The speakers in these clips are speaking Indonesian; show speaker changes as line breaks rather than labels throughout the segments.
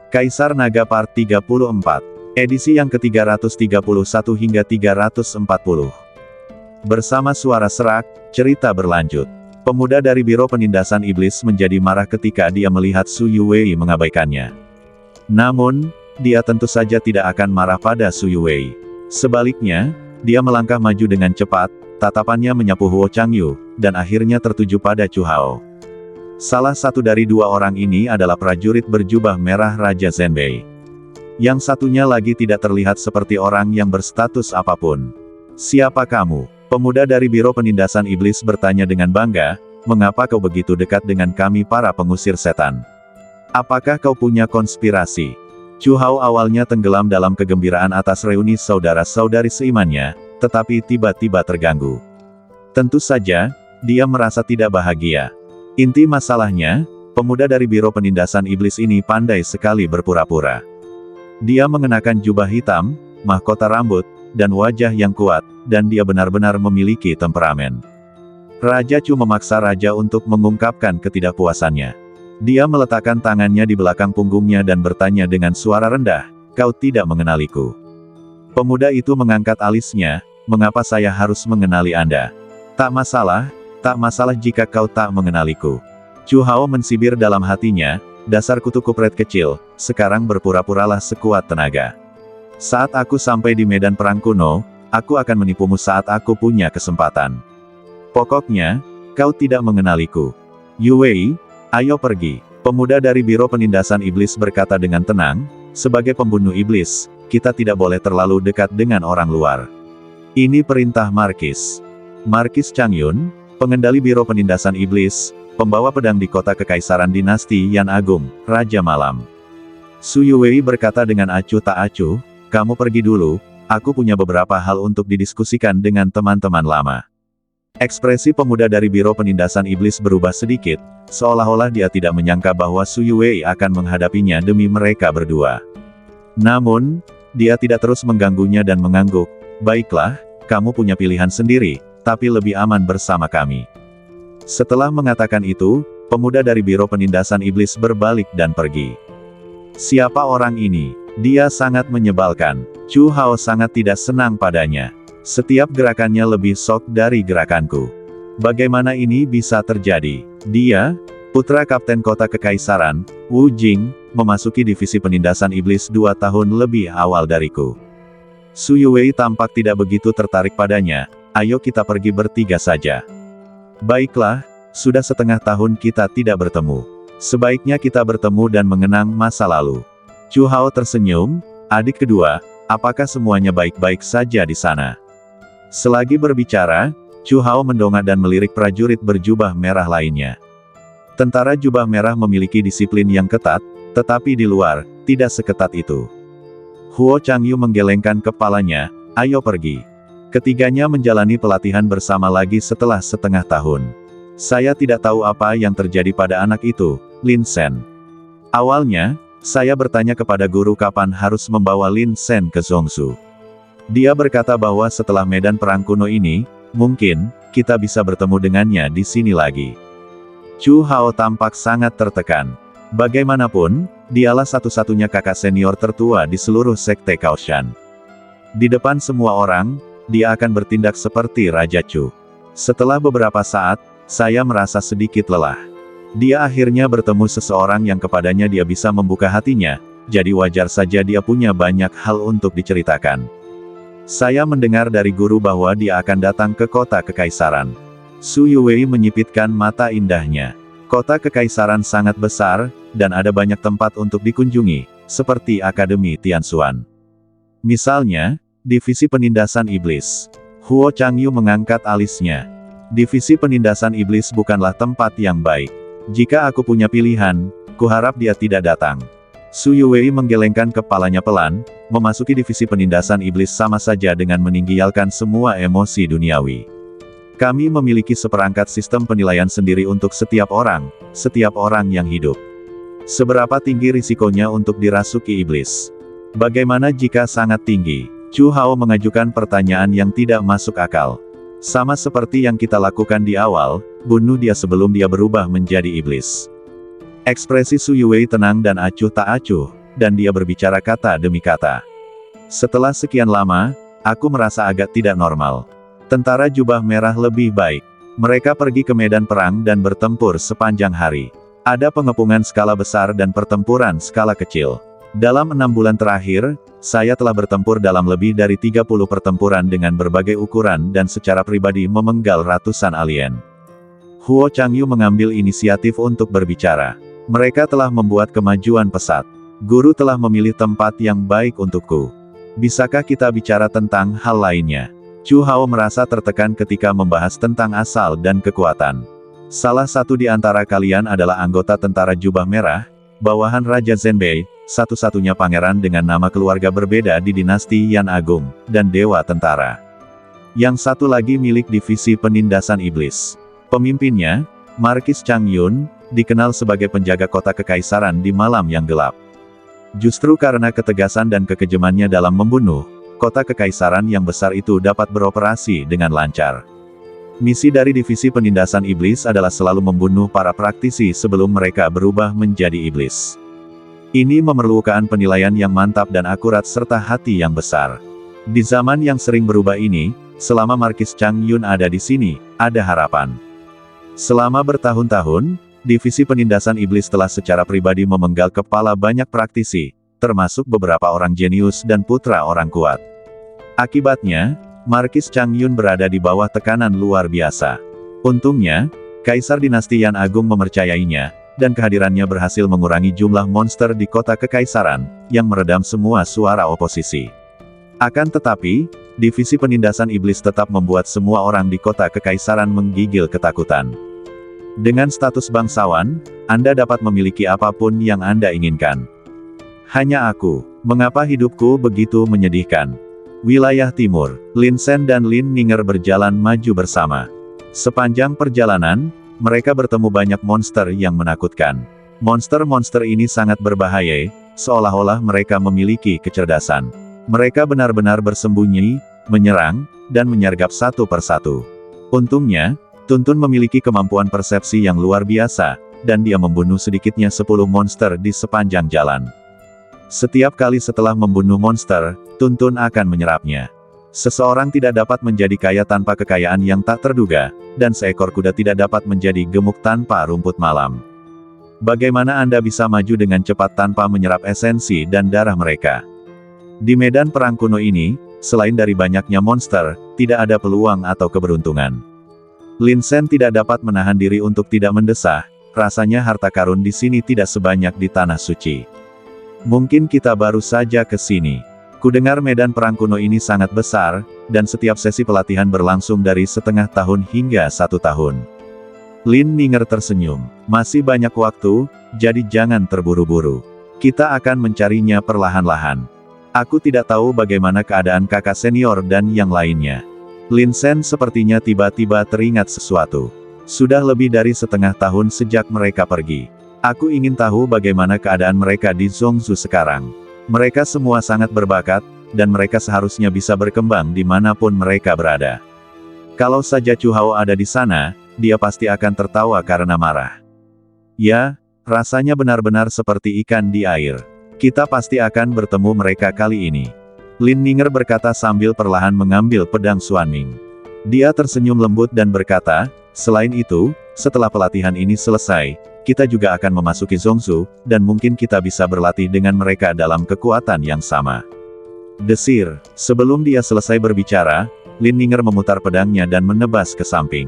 Kaisar Naga Part 34. Edisi yang ke-331 hingga 340. Bersama suara serak, cerita berlanjut. Pemuda dari Biro Penindasan Iblis menjadi marah ketika dia melihat Su Yuwei mengabaikannya. Namun, dia tentu saja tidak akan marah pada Su Yuwei. Sebaliknya, dia melangkah maju dengan cepat, tatapannya menyapu Huo Changyu, dan akhirnya tertuju pada Chu Hao. Salah satu dari dua orang ini adalah prajurit berjubah merah Raja Zhenbei. Yang satunya lagi tidak terlihat seperti orang yang berstatus apapun. "Siapa kamu?" Pemuda dari Biro Penindasan Iblis bertanya dengan bangga, "Mengapa kau begitu dekat dengan kami para pengusir setan? Apakah kau punya konspirasi?" Chu Hao awalnya tenggelam dalam kegembiraan atas reuni saudara-saudari seimannya, tetapi tiba-tiba terganggu. Tentu saja, dia merasa tidak bahagia. Inti masalahnya, pemuda dari Biro Penindasan Iblis ini pandai sekali berpura-pura. Dia mengenakan jubah hitam, mahkota rambut, dan wajah yang kuat, dan dia benar-benar memiliki temperamen. Raja Chu memaksa raja untuk mengungkapkan ketidakpuasannya. Dia meletakkan tangannya di belakang punggungnya dan bertanya dengan suara rendah, "Kau tidak mengenaliku?" Pemuda itu mengangkat alisnya, "Mengapa saya harus mengenali Anda?" Tak masalah jika kau tak mengenaliku." Chu Hao mensibir dalam hatinya, "Dasar kutu kupret kecil, sekarang berpura-puralah sekuat tenaga. Saat aku sampai di medan perang kuno, aku akan menipumu saat aku punya kesempatan. Pokoknya, kau tidak mengenaliku. Yuwei, ayo pergi." Pemuda dari Biro Penindasan Iblis berkata dengan tenang, "Sebagai pembunuh iblis, kita tidak boleh terlalu dekat dengan orang luar. Ini perintah Markis." Markis Chang Yun, pengendali Biro Penindasan Iblis, pembawa pedang di kota Kekaisaran Dinasti Yan Agung, Raja Malam. Su Yuwei berkata dengan acuh tak acuh, "Kamu pergi dulu, aku punya beberapa hal untuk didiskusikan dengan teman-teman lama." Ekspresi pemuda dari Biro Penindasan Iblis berubah sedikit, seolah-olah dia tidak menyangka bahwa Su Yuwei akan menghadapinya demi mereka berdua. Namun, dia tidak terus mengganggunya dan mengangguk, "Baiklah, kamu punya pilihan sendiri, tapi lebih aman bersama kami." Setelah mengatakan itu, pemuda dari Biro Penindasan Iblis berbalik dan pergi. Siapa orang ini? Dia sangat menyebalkan. Chu Hao sangat tidak senang padanya. Setiap gerakannya lebih sok dari gerakanku. Bagaimana ini bisa terjadi? Dia, putra Kapten Kota Kekaisaran, Wu Jing, memasuki divisi penindasan iblis 2 tahun lebih awal dariku. Su Yuwei tampak tidak begitu tertarik padanya. "Ayo kita pergi bertiga saja." "Baiklah, sudah setengah tahun kita tidak bertemu. Sebaiknya kita bertemu dan mengenang masa lalu." Chu Hao tersenyum, "Adik kedua, apakah semuanya baik-baik saja di sana?" Selagi berbicara, Chu Hao mendongak dan melirik prajurit berjubah merah lainnya. Tentara jubah merah memiliki disiplin yang ketat, tetapi di luar, tidak seketat itu. Huo Changyu menggelengkan kepalanya, "Ayo pergi." Ketiganya menjalani pelatihan bersama lagi setelah setengah tahun. Saya tidak tahu apa yang terjadi pada anak itu, Lin Shen. Awalnya, saya bertanya kepada guru kapan harus membawa Lin Shen ke Zhongzhou. Dia berkata bahwa setelah medan perang kuno ini, mungkin, kita bisa bertemu dengannya di sini lagi. Chu Hao tampak sangat tertekan. Bagaimanapun, dialah satu-satunya kakak senior tertua di seluruh sekte Kaoshan. Di depan semua orang, dia akan bertindak seperti Raja Chu. Setelah beberapa saat, saya merasa sedikit lelah. Dia akhirnya bertemu seseorang yang kepadanya dia bisa membuka hatinya, jadi wajar saja dia punya banyak hal untuk diceritakan. Saya mendengar dari guru bahwa dia akan datang ke kota Kekaisaran. Su Yuwei menyipitkan mata indahnya. Kota Kekaisaran sangat besar, dan ada banyak tempat untuk dikunjungi, seperti Akademi Tianxuan. Misalnya, Divisi Penindasan Iblis. Huo Changyu mengangkat alisnya. Divisi Penindasan Iblis bukanlah tempat yang baik. Jika aku punya pilihan, kuharap dia tidak datang. Su Yuwei menggelengkan kepalanya pelan, memasuki divisi penindasan iblis sama saja dengan meninggalkan semua emosi duniawi. Kami memiliki seperangkat sistem penilaian sendiri untuk setiap orang yang hidup. Seberapa tinggi risikonya untuk dirasuki iblis? Bagaimana jika sangat tinggi? Chu Hao mengajukan pertanyaan yang tidak masuk akal. Sama seperti yang kita lakukan di awal, bunuh dia sebelum dia berubah menjadi iblis. Ekspresi Su Yuwei tenang dan acuh tak acuh, dan dia berbicara kata demi kata. Setelah sekian lama, aku merasa agak tidak normal. Tentara jubah merah lebih baik. Mereka pergi ke medan perang dan bertempur sepanjang hari. Ada pengepungan skala besar dan pertempuran skala kecil. Dalam 6 bulan terakhir, saya telah bertempur dalam lebih dari 30 pertempuran dengan berbagai ukuran dan secara pribadi memenggal ratusan alien. Huo Changyu mengambil inisiatif untuk berbicara. Mereka telah membuat kemajuan pesat. Guru telah memilih tempat yang baik untukku. Bisakah kita bicara tentang hal lainnya? Chu Hao merasa tertekan ketika membahas tentang asal dan kekuatan. Salah satu di antara kalian adalah anggota tentara jubah merah, bawahan Raja Zhenbei, satu-satunya pangeran dengan nama keluarga berbeda di dinasti Yan Agung, dan Dewa Tentara. Yang satu lagi milik divisi penindasan iblis. Pemimpinnya, Markis Chang Yun, dikenal sebagai penjaga kota kekaisaran di malam yang gelap. Justru karena ketegasan dan kekejamannya dalam membunuh, kota kekaisaran yang besar itu dapat beroperasi dengan lancar. Misi dari divisi penindasan iblis adalah selalu membunuh para praktisi sebelum mereka berubah menjadi iblis. Ini memerlukan penilaian yang mantap dan akurat serta hati yang besar. Di zaman yang sering berubah ini, selama Markis Chang Yun ada di sini, ada harapan. Selama bertahun-tahun, divisi penindasan iblis telah secara pribadi memenggal kepala banyak praktisi, termasuk beberapa orang jenius dan putra orang kuat. Akibatnya, Markis Chang Yun berada di bawah tekanan luar biasa. Untungnya, Kaisar Dinasti Yan Agung mempercayainya, dan kehadirannya berhasil mengurangi jumlah monster di kota kekaisaran, yang meredam semua suara oposisi. Akan tetapi, divisi penindasan iblis tetap membuat semua orang di kota kekaisaran menggigil ketakutan. Dengan status bangsawan, Anda dapat memiliki apapun yang Anda inginkan. Hanya aku. Mengapa hidupku begitu menyedihkan? Wilayah Timur. Lin Shen dan Lin Ninger berjalan maju bersama. Sepanjang perjalanan, mereka bertemu banyak monster yang menakutkan. Monster-monster ini sangat berbahaya, seolah-olah mereka memiliki kecerdasan. Mereka benar-benar bersembunyi, menyerang, dan menyergap satu persatu. Untungnya, Tuntun memiliki kemampuan persepsi yang luar biasa, dan dia membunuh sedikitnya 10 monster di sepanjang jalan. Setiap kali setelah membunuh monster, Tuntun akan menyerapnya. Seseorang tidak dapat menjadi kaya tanpa kekayaan yang tak terduga, dan seekor kuda tidak dapat menjadi gemuk tanpa rumput malam. Bagaimana Anda bisa maju dengan cepat tanpa menyerap esensi dan darah mereka? Di medan perang kuno ini, selain dari banyaknya monster, tidak ada peluang atau keberuntungan. Lin Shen tidak dapat menahan diri untuk tidak mendesah, rasanya harta karun di sini tidak sebanyak di Tanah Suci. Mungkin kita baru saja ke sini. Kudengar medan perang kuno ini sangat besar, dan setiap sesi pelatihan berlangsung dari setengah tahun hingga 1 tahun. Lin Ninger tersenyum. Masih banyak waktu, jadi jangan terburu-buru. Kita akan mencarinya perlahan-lahan. Aku tidak tahu bagaimana keadaan kakak senior dan yang lainnya. Lin Shen sepertinya tiba-tiba teringat sesuatu. Sudah lebih dari setengah tahun sejak mereka pergi. Aku ingin tahu bagaimana keadaan mereka di Zhongzhou sekarang. Mereka semua sangat berbakat, dan mereka seharusnya bisa berkembang dimanapun mereka berada. Kalau saja Chu Hao ada di sana, dia pasti akan tertawa karena marah. Ya, rasanya benar-benar seperti ikan di air. Kita pasti akan bertemu mereka kali ini. Lin Ninger berkata sambil perlahan mengambil pedang Xuanming. Dia tersenyum lembut dan berkata, selain itu, setelah pelatihan ini selesai, kita juga akan memasuki Zhongzhou, dan mungkin kita bisa berlatih dengan mereka dalam kekuatan yang sama. Desir. Sebelum dia selesai berbicara, Lin Ninger memutar pedangnya dan menebas ke samping.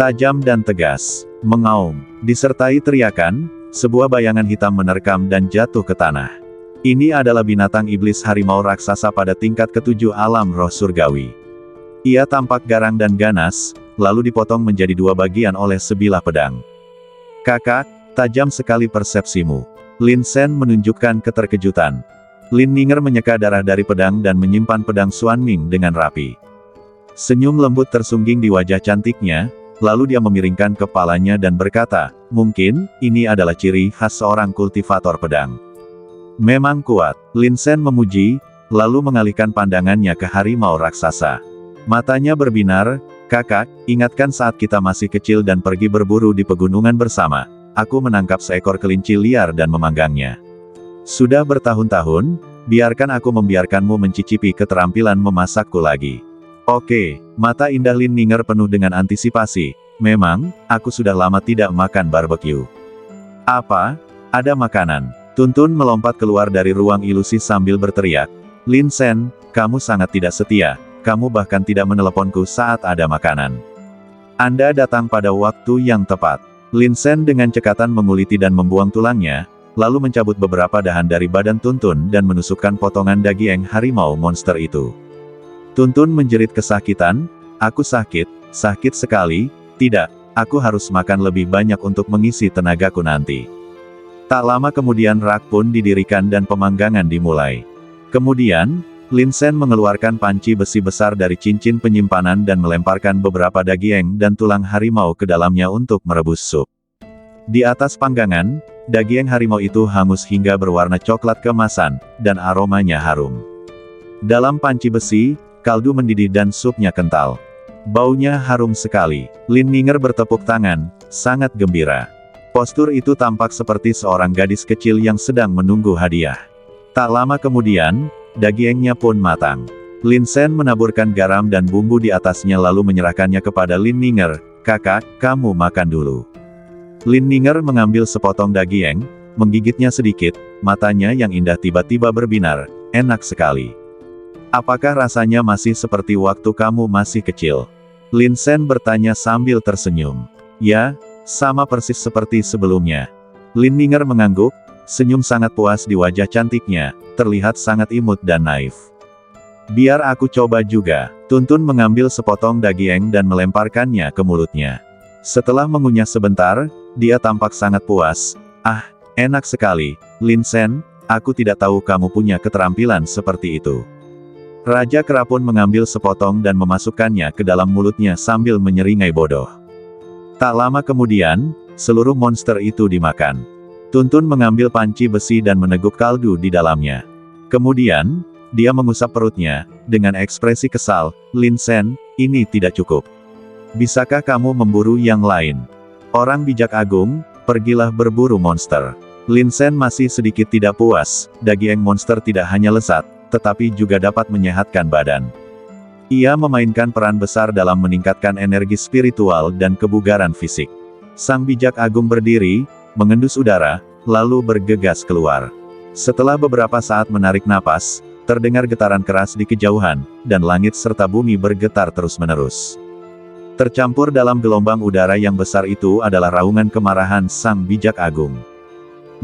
Tajam dan tegas. Mengaum. Disertai teriakan, sebuah bayangan hitam menerkam dan jatuh ke tanah. Ini adalah binatang iblis harimau raksasa pada tingkat ke-7 alam roh surgawi. Ia tampak garang dan ganas, lalu dipotong menjadi 2 bagian oleh sebilah pedang. Kakak, tajam sekali persepsimu. Lin Shen menunjukkan keterkejutan. Lin Ninger menyeka darah dari pedang dan menyimpan pedang Xuanming dengan rapi. Senyum lembut tersungging di wajah cantiknya, lalu dia memiringkan kepalanya dan berkata, mungkin, ini adalah ciri khas seorang kultivator pedang. Memang kuat, Lin Shen memuji, lalu mengalihkan pandangannya ke harimau raksasa. Matanya berbinar, kakak, ingatkan saat kita masih kecil dan pergi berburu di pegunungan bersama, aku menangkap seekor kelinci liar dan memanggangnya. Sudah bertahun-tahun, biarkan aku membiarkanmu mencicipi keterampilan memasakku lagi. Oke, mata indah Lin Ninger penuh dengan antisipasi. Memang, aku sudah lama tidak makan barbecue. Apa? Ada makanan? Tuntun melompat keluar dari ruang ilusi sambil berteriak. Lin Sen, kamu sangat tidak setia. Kamu bahkan tidak meneleponku saat ada makanan. Anda datang pada waktu yang tepat. Lin Sen dengan cekatan menguliti dan membuang tulangnya, lalu mencabut beberapa dahan dari badan Tuntun dan menusukkan potongan daging harimau monster itu. Tuntun menjerit kesakitan, aku sakit sekali, tidak, aku harus makan lebih banyak untuk mengisi tenagaku nanti. Tak lama kemudian rak pun didirikan dan pemanggangan dimulai. Kemudian, Lin Sen mengeluarkan panci besi besar dari cincin penyimpanan dan melemparkan beberapa daging dan tulang harimau ke dalamnya untuk merebus sup. Di atas panggangan, daging harimau itu hangus hingga berwarna coklat keemasan, dan aromanya harum. Dalam panci besi, kaldu mendidih dan supnya kental. Baunya harum sekali. Lin Ninger bertepuk tangan, sangat gembira. Postur itu tampak seperti seorang gadis kecil yang sedang menunggu hadiah. Tak lama kemudian, dagingnya pun matang. Lin Sen menaburkan garam dan bumbu di atasnya lalu menyerahkannya kepada Lin Ninger. Kakak, kamu makan dulu. Lin Ninger mengambil sepotong daging, menggigitnya sedikit, matanya yang indah tiba-tiba berbinar. Enak sekali. Apakah rasanya masih seperti waktu kamu masih kecil? Lin Sen bertanya sambil tersenyum. Ya, sama persis seperti sebelumnya. Lin Ninger mengangguk, senyum sangat puas di wajah cantiknya, terlihat sangat imut dan naif. Biar aku coba juga. Tuntun mengambil sepotong daging dan melemparkannya ke mulutnya. Setelah mengunyah sebentar, dia tampak sangat puas. Ah, enak sekali, Lin Sen, aku tidak tahu kamu punya keterampilan seperti itu. Raja Kera pun mengambil sepotong dan memasukkannya ke dalam mulutnya sambil menyeringai bodoh. Tak lama kemudian, seluruh monster itu dimakan. Tuntun mengambil panci besi dan meneguk kaldu di dalamnya. Kemudian, dia mengusap perutnya, dengan ekspresi kesal, Lin Sen, ini tidak cukup. Bisakah kamu memburu yang lain? Orang bijak agung, pergilah berburu monster. Lin Sen masih sedikit tidak puas, daging monster tidak hanya lezat, tetapi juga dapat menyehatkan badan. Ia memainkan peran besar dalam meningkatkan energi spiritual dan kebugaran fisik. Sang bijak agung berdiri, mengendus udara, lalu bergegas keluar. Setelah beberapa saat menarik napas, terdengar getaran keras di kejauhan, dan langit serta bumi bergetar terus-menerus. Tercampur dalam gelombang udara yang besar itu adalah raungan kemarahan sang bijak agung.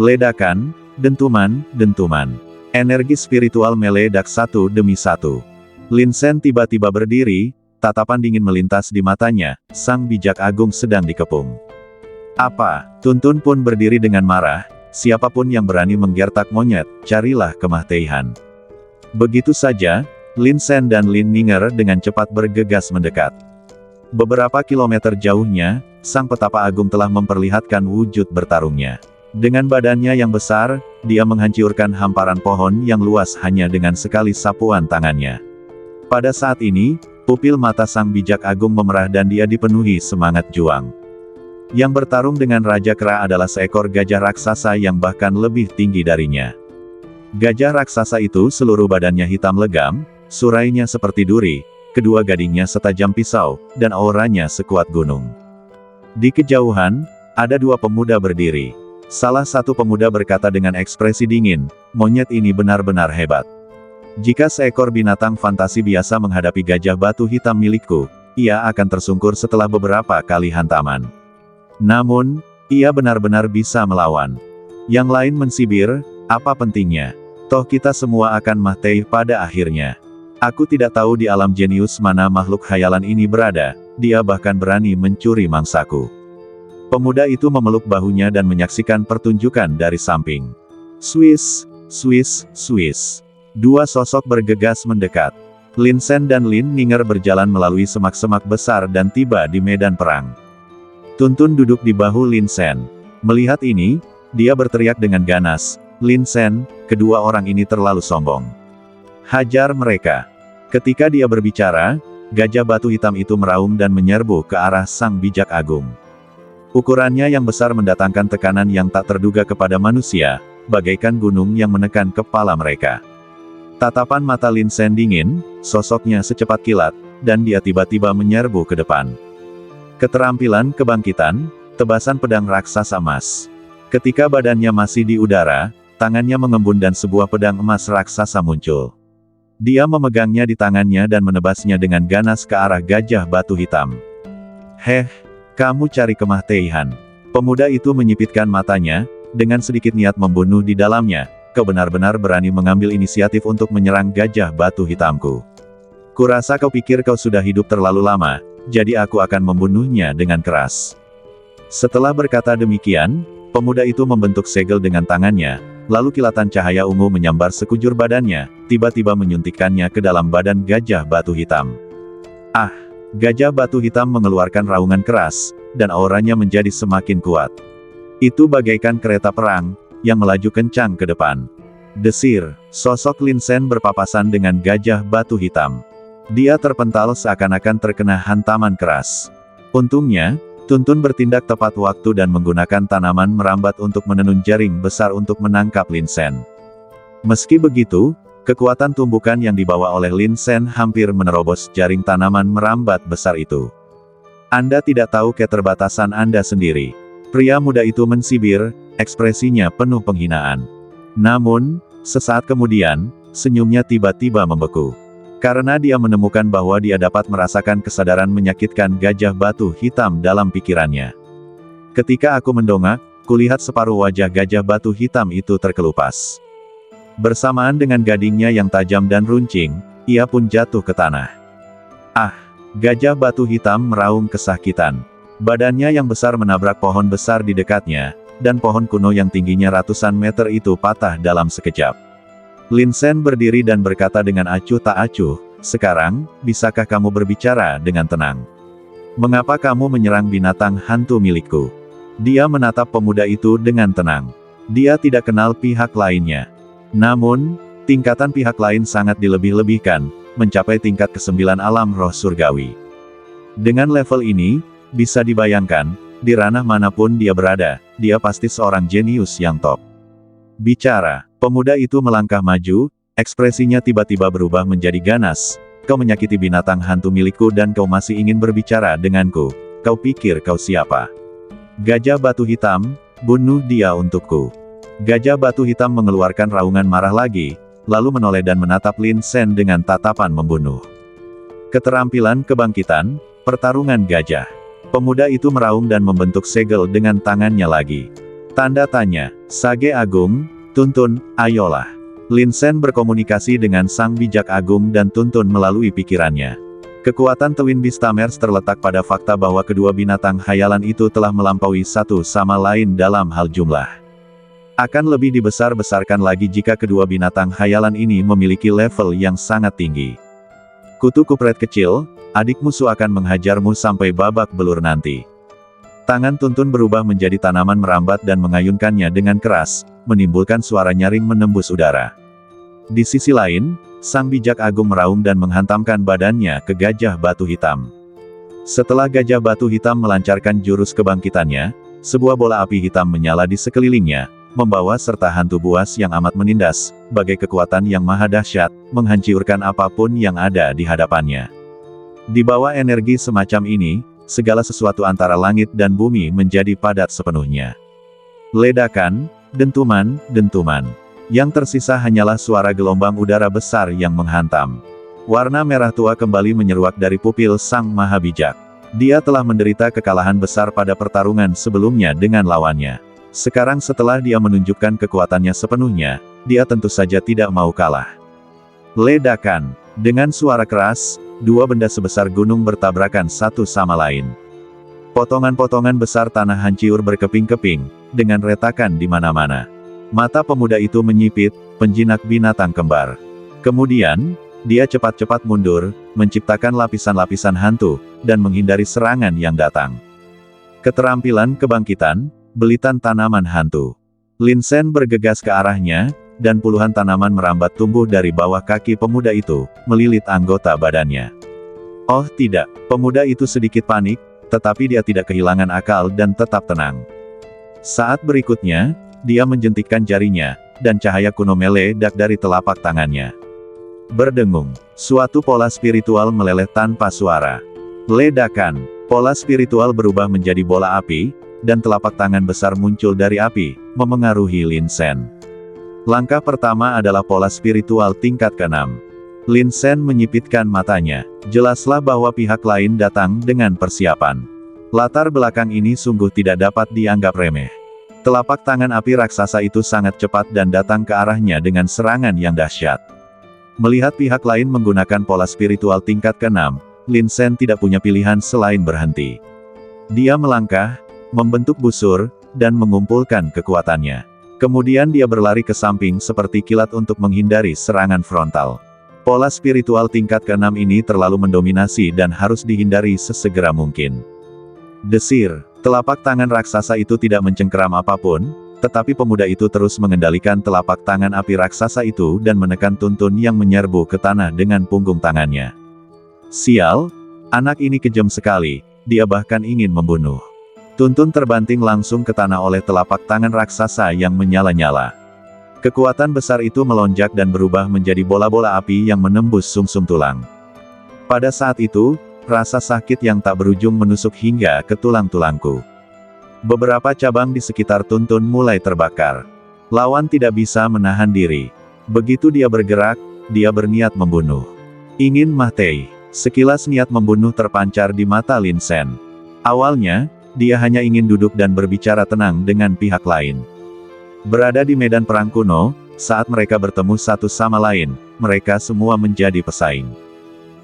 Ledakan, dentuman, dentuman. Energi spiritual meledak satu demi satu. Lin Sen tiba-tiba berdiri, tatapan dingin melintas di matanya, sang bijak agung sedang dikepung. Apa? Tuntun pun berdiri dengan marah, siapapun yang berani menggertak monyet, carilah kematian. Begitu saja, Lin Sen dan Lin Ninger dengan cepat bergegas mendekat. Beberapa kilometer jauhnya, sang petapa agung telah memperlihatkan wujud bertarungnya. Dengan badannya yang besar, dia menghancurkan hamparan pohon yang luas hanya dengan sekali sapuan tangannya. Pada saat ini, pupil mata sang bijak agung memerah dan dia dipenuhi semangat juang. Yang bertarung dengan Raja Kera adalah seekor gajah raksasa yang bahkan lebih tinggi darinya. Gajah raksasa itu seluruh badannya hitam legam, surainya seperti duri, kedua gadingnya setajam pisau, dan auranya sekuat gunung. Di kejauhan, ada dua pemuda berdiri. Salah satu pemuda berkata dengan ekspresi dingin, monyet ini benar-benar hebat. Jika seekor binatang fantasi biasa menghadapi gajah batu hitam milikku, ia akan tersungkur setelah beberapa kali hantaman. Namun, ia benar-benar bisa melawan. Yang lain mensibir, apa pentingnya? Toh kita semua akan mati pada akhirnya. Aku tidak tahu di alam jenius mana makhluk khayalan ini berada, dia bahkan berani mencuri mangsaku. Pemuda itu memeluk bahunya dan menyaksikan pertunjukan dari samping. Swiss, Swiss, Swiss. Dua sosok bergegas mendekat. Lin Sen dan Lin Ninger berjalan melalui semak-semak besar dan tiba di medan perang. Tuntun duduk di bahu Lin Sen. Melihat ini, dia berteriak dengan ganas, Lin Sen, kedua orang ini terlalu sombong. Hajar mereka. Ketika dia berbicara, gajah batu hitam itu meraung dan menyerbu ke arah sang bijak agung. Ukurannya yang besar mendatangkan tekanan yang tak terduga kepada manusia, bagaikan gunung yang menekan kepala mereka. Tatapan mata Lin Sen dingin, sosoknya secepat kilat, dan dia tiba-tiba menyerbu ke depan. Keterampilan kebangkitan, tebasan pedang raksasa emas. Ketika badannya masih di udara, tangannya mengembun dan sebuah pedang emas raksasa muncul. Dia memegangnya di tangannya dan menebasnya dengan ganas ke arah gajah batu hitam. "Heh, kamu cari kemah Teihan." Pemuda itu menyipitkan matanya, dengan sedikit niat membunuh di dalamnya. "Kau benar-benar berani mengambil inisiatif untuk menyerang gajah batu hitamku. Kurasa kau pikir kau sudah hidup terlalu lama, jadi aku akan membunuhnya dengan keras." Setelah berkata demikian, pemuda itu membentuk segel dengan tangannya, lalu kilatan cahaya ungu menyambar sekujur badannya, tiba-tiba menyuntikkannya ke dalam badan gajah batu hitam. Ah! Gajah batu hitam mengeluarkan raungan keras, dan auranya menjadi semakin kuat. Itu bagaikan kereta perang, yang melaju kencang ke depan. Desir, sosok Lin Sen berpapasan dengan gajah batu hitam. Dia terpental seakan-akan terkena hantaman keras. Untungnya, Tuntun bertindak tepat waktu dan menggunakan tanaman merambat untuk menenun jaring besar untuk menangkap Lin Sen. Meski begitu, kekuatan tumbukan yang dibawa oleh Lin Sen hampir menerobos jaring tanaman merambat besar itu. "Anda tidak tahu keterbatasan Anda sendiri." Pria muda itu mensibir, ekspresinya penuh penghinaan. Namun, sesaat kemudian, senyumnya tiba-tiba membeku. Karena dia menemukan bahwa dia dapat merasakan kesadaran menyakitkan gajah batu hitam dalam pikirannya. "Ketika aku mendongak, kulihat separuh wajah gajah batu hitam itu terkelupas. Bersamaan dengan gadingnya yang tajam dan runcing, ia pun jatuh ke tanah." Ah! Gajah batu hitam meraung kesakitan. Badannya yang besar menabrak pohon besar di dekatnya, dan pohon kuno yang tingginya ratusan meter itu patah dalam sekejap. Lin Sen berdiri dan berkata dengan acuh tak acuh, "Sekarang, bisakah kamu berbicara dengan tenang? Mengapa kamu menyerang binatang hantu milikku?" Dia menatap pemuda itu dengan tenang. Dia tidak kenal pihak lainnya. Namun, tingkatan pihak lain sangat dilebih-lebihkan, mencapai tingkat ke-9 alam roh surgawi. Dengan level ini, bisa dibayangkan, di ranah manapun dia berada, dia pasti seorang jenius yang top. "Bicara." Pemuda itu melangkah maju, ekspresinya tiba-tiba berubah menjadi ganas. "Kau menyakiti binatang hantu milikku dan kau masih ingin berbicara denganku. Kau pikir kau siapa? Gajah batu hitam, bunuh dia untukku." Gajah batu hitam mengeluarkan raungan marah lagi, lalu menoleh dan menatap Lin Sen dengan tatapan membunuh. Keterampilan kebangkitan, pertarungan gajah. Pemuda itu meraung dan membentuk segel dengan tangannya lagi. Tanda tanya, "Sage Agung, Tuntun, ayolah." Lin Sen berkomunikasi dengan Sang Bijak Agung dan Tuntun melalui pikirannya. Kekuatan Twin Beast Tamers terletak pada fakta bahwa kedua binatang khayalan itu telah melampaui satu sama lain dalam hal jumlah. Akan lebih dibesar-besarkan lagi jika kedua binatang khayalan ini memiliki level yang sangat tinggi. "Kutu kupret kecil, adik musuh akan menghajarmu sampai babak belur nanti." Tangan Tuntun berubah menjadi tanaman merambat dan mengayunkannya dengan keras, menimbulkan suara nyaring menembus udara. Di sisi lain, Sang Bijak Agung meraung dan menghantamkan badannya ke gajah batu hitam. Setelah gajah batu hitam melancarkan jurus kebangkitannya, sebuah bola api hitam menyala di sekelilingnya, membawa serta hantu buas yang amat menindas, bagai kekuatan yang maha dahsyat, menghancurkan apapun yang ada di hadapannya. Di bawah energi semacam ini, segala sesuatu antara langit dan bumi menjadi padat sepenuhnya. Ledakan, dentuman, dentuman. Yang tersisa hanyalah suara gelombang udara besar yang menghantam. Warna merah tua kembali menyeruak dari pupil Sang Maha Bijak. Dia telah menderita kekalahan besar pada pertarungan sebelumnya dengan lawannya. Sekarang setelah dia menunjukkan kekuatannya sepenuhnya, dia tentu saja tidak mau kalah. Ledakan. Dengan suara keras, dua benda sebesar gunung bertabrakan satu sama lain. Potongan-potongan besar tanah hancur berkeping-keping, dengan retakan di mana-mana. Mata pemuda itu menyipit, penjinak binatang kembar. Kemudian, dia cepat-cepat mundur, menciptakan lapisan-lapisan hantu, dan menghindari serangan yang datang. Keterampilan kebangkitan, belitan tanaman hantu. Lin Sen bergegas ke arahnya, dan puluhan tanaman merambat tumbuh dari bawah kaki pemuda itu, melilit anggota badannya. Oh tidak, pemuda itu sedikit panik, tetapi dia tidak kehilangan akal dan tetap tenang. Saat berikutnya, dia menjentikkan jarinya, dan cahaya kuno meledak dari telapak tangannya. Berdengung, suatu pola spiritual meleleh tanpa suara. Ledakan, pola spiritual berubah menjadi bola api, dan telapak tangan besar muncul dari api, memengaruhi Lin Sen. Langkah pertama adalah pola spiritual tingkat ke-6. Lin Sen menyipitkan matanya. Jelaslah bahwa pihak lain datang dengan persiapan. Latar belakang ini sungguh tidak dapat dianggap remeh. Telapak tangan api raksasa itu sangat cepat dan datang ke arahnya dengan serangan yang dahsyat. Melihat pihak lain menggunakan pola spiritual tingkat ke-6, Lin Sen tidak punya pilihan selain berhenti. Dia melangkah, membentuk busur, dan mengumpulkan kekuatannya. Kemudian dia berlari ke samping seperti kilat untuk menghindari serangan frontal. Pola spiritual tingkat ke-6 ini terlalu mendominasi dan harus dihindari sesegera mungkin. Desir, telapak tangan raksasa itu tidak mencengkeram apapun, tetapi pemuda itu terus mengendalikan telapak tangan api raksasa itu dan menekan Tuntun yang menyerbu ke tanah dengan punggung tangannya. Sial, anak ini kejam sekali, dia bahkan ingin membunuh. Tuntun terbanting langsung ke tanah oleh telapak tangan raksasa yang menyala-nyala. Kekuatan besar itu melonjak dan berubah menjadi bola-bola api yang menembus sumsum tulang. Pada saat itu, rasa sakit yang tak berujung menusuk hingga ke tulang-tulangku. Beberapa cabang di sekitar Tuntun mulai terbakar. Lawan tidak bisa menahan diri. Begitu dia bergerak, dia berniat membunuh. Ingin mati. Sekilas niat membunuh terpancar di mata Lin Sen. Awalnya, dia hanya ingin duduk dan berbicara tenang dengan pihak lain. Berada di medan perang kuno, saat mereka bertemu satu sama lain, mereka semua menjadi pesaing.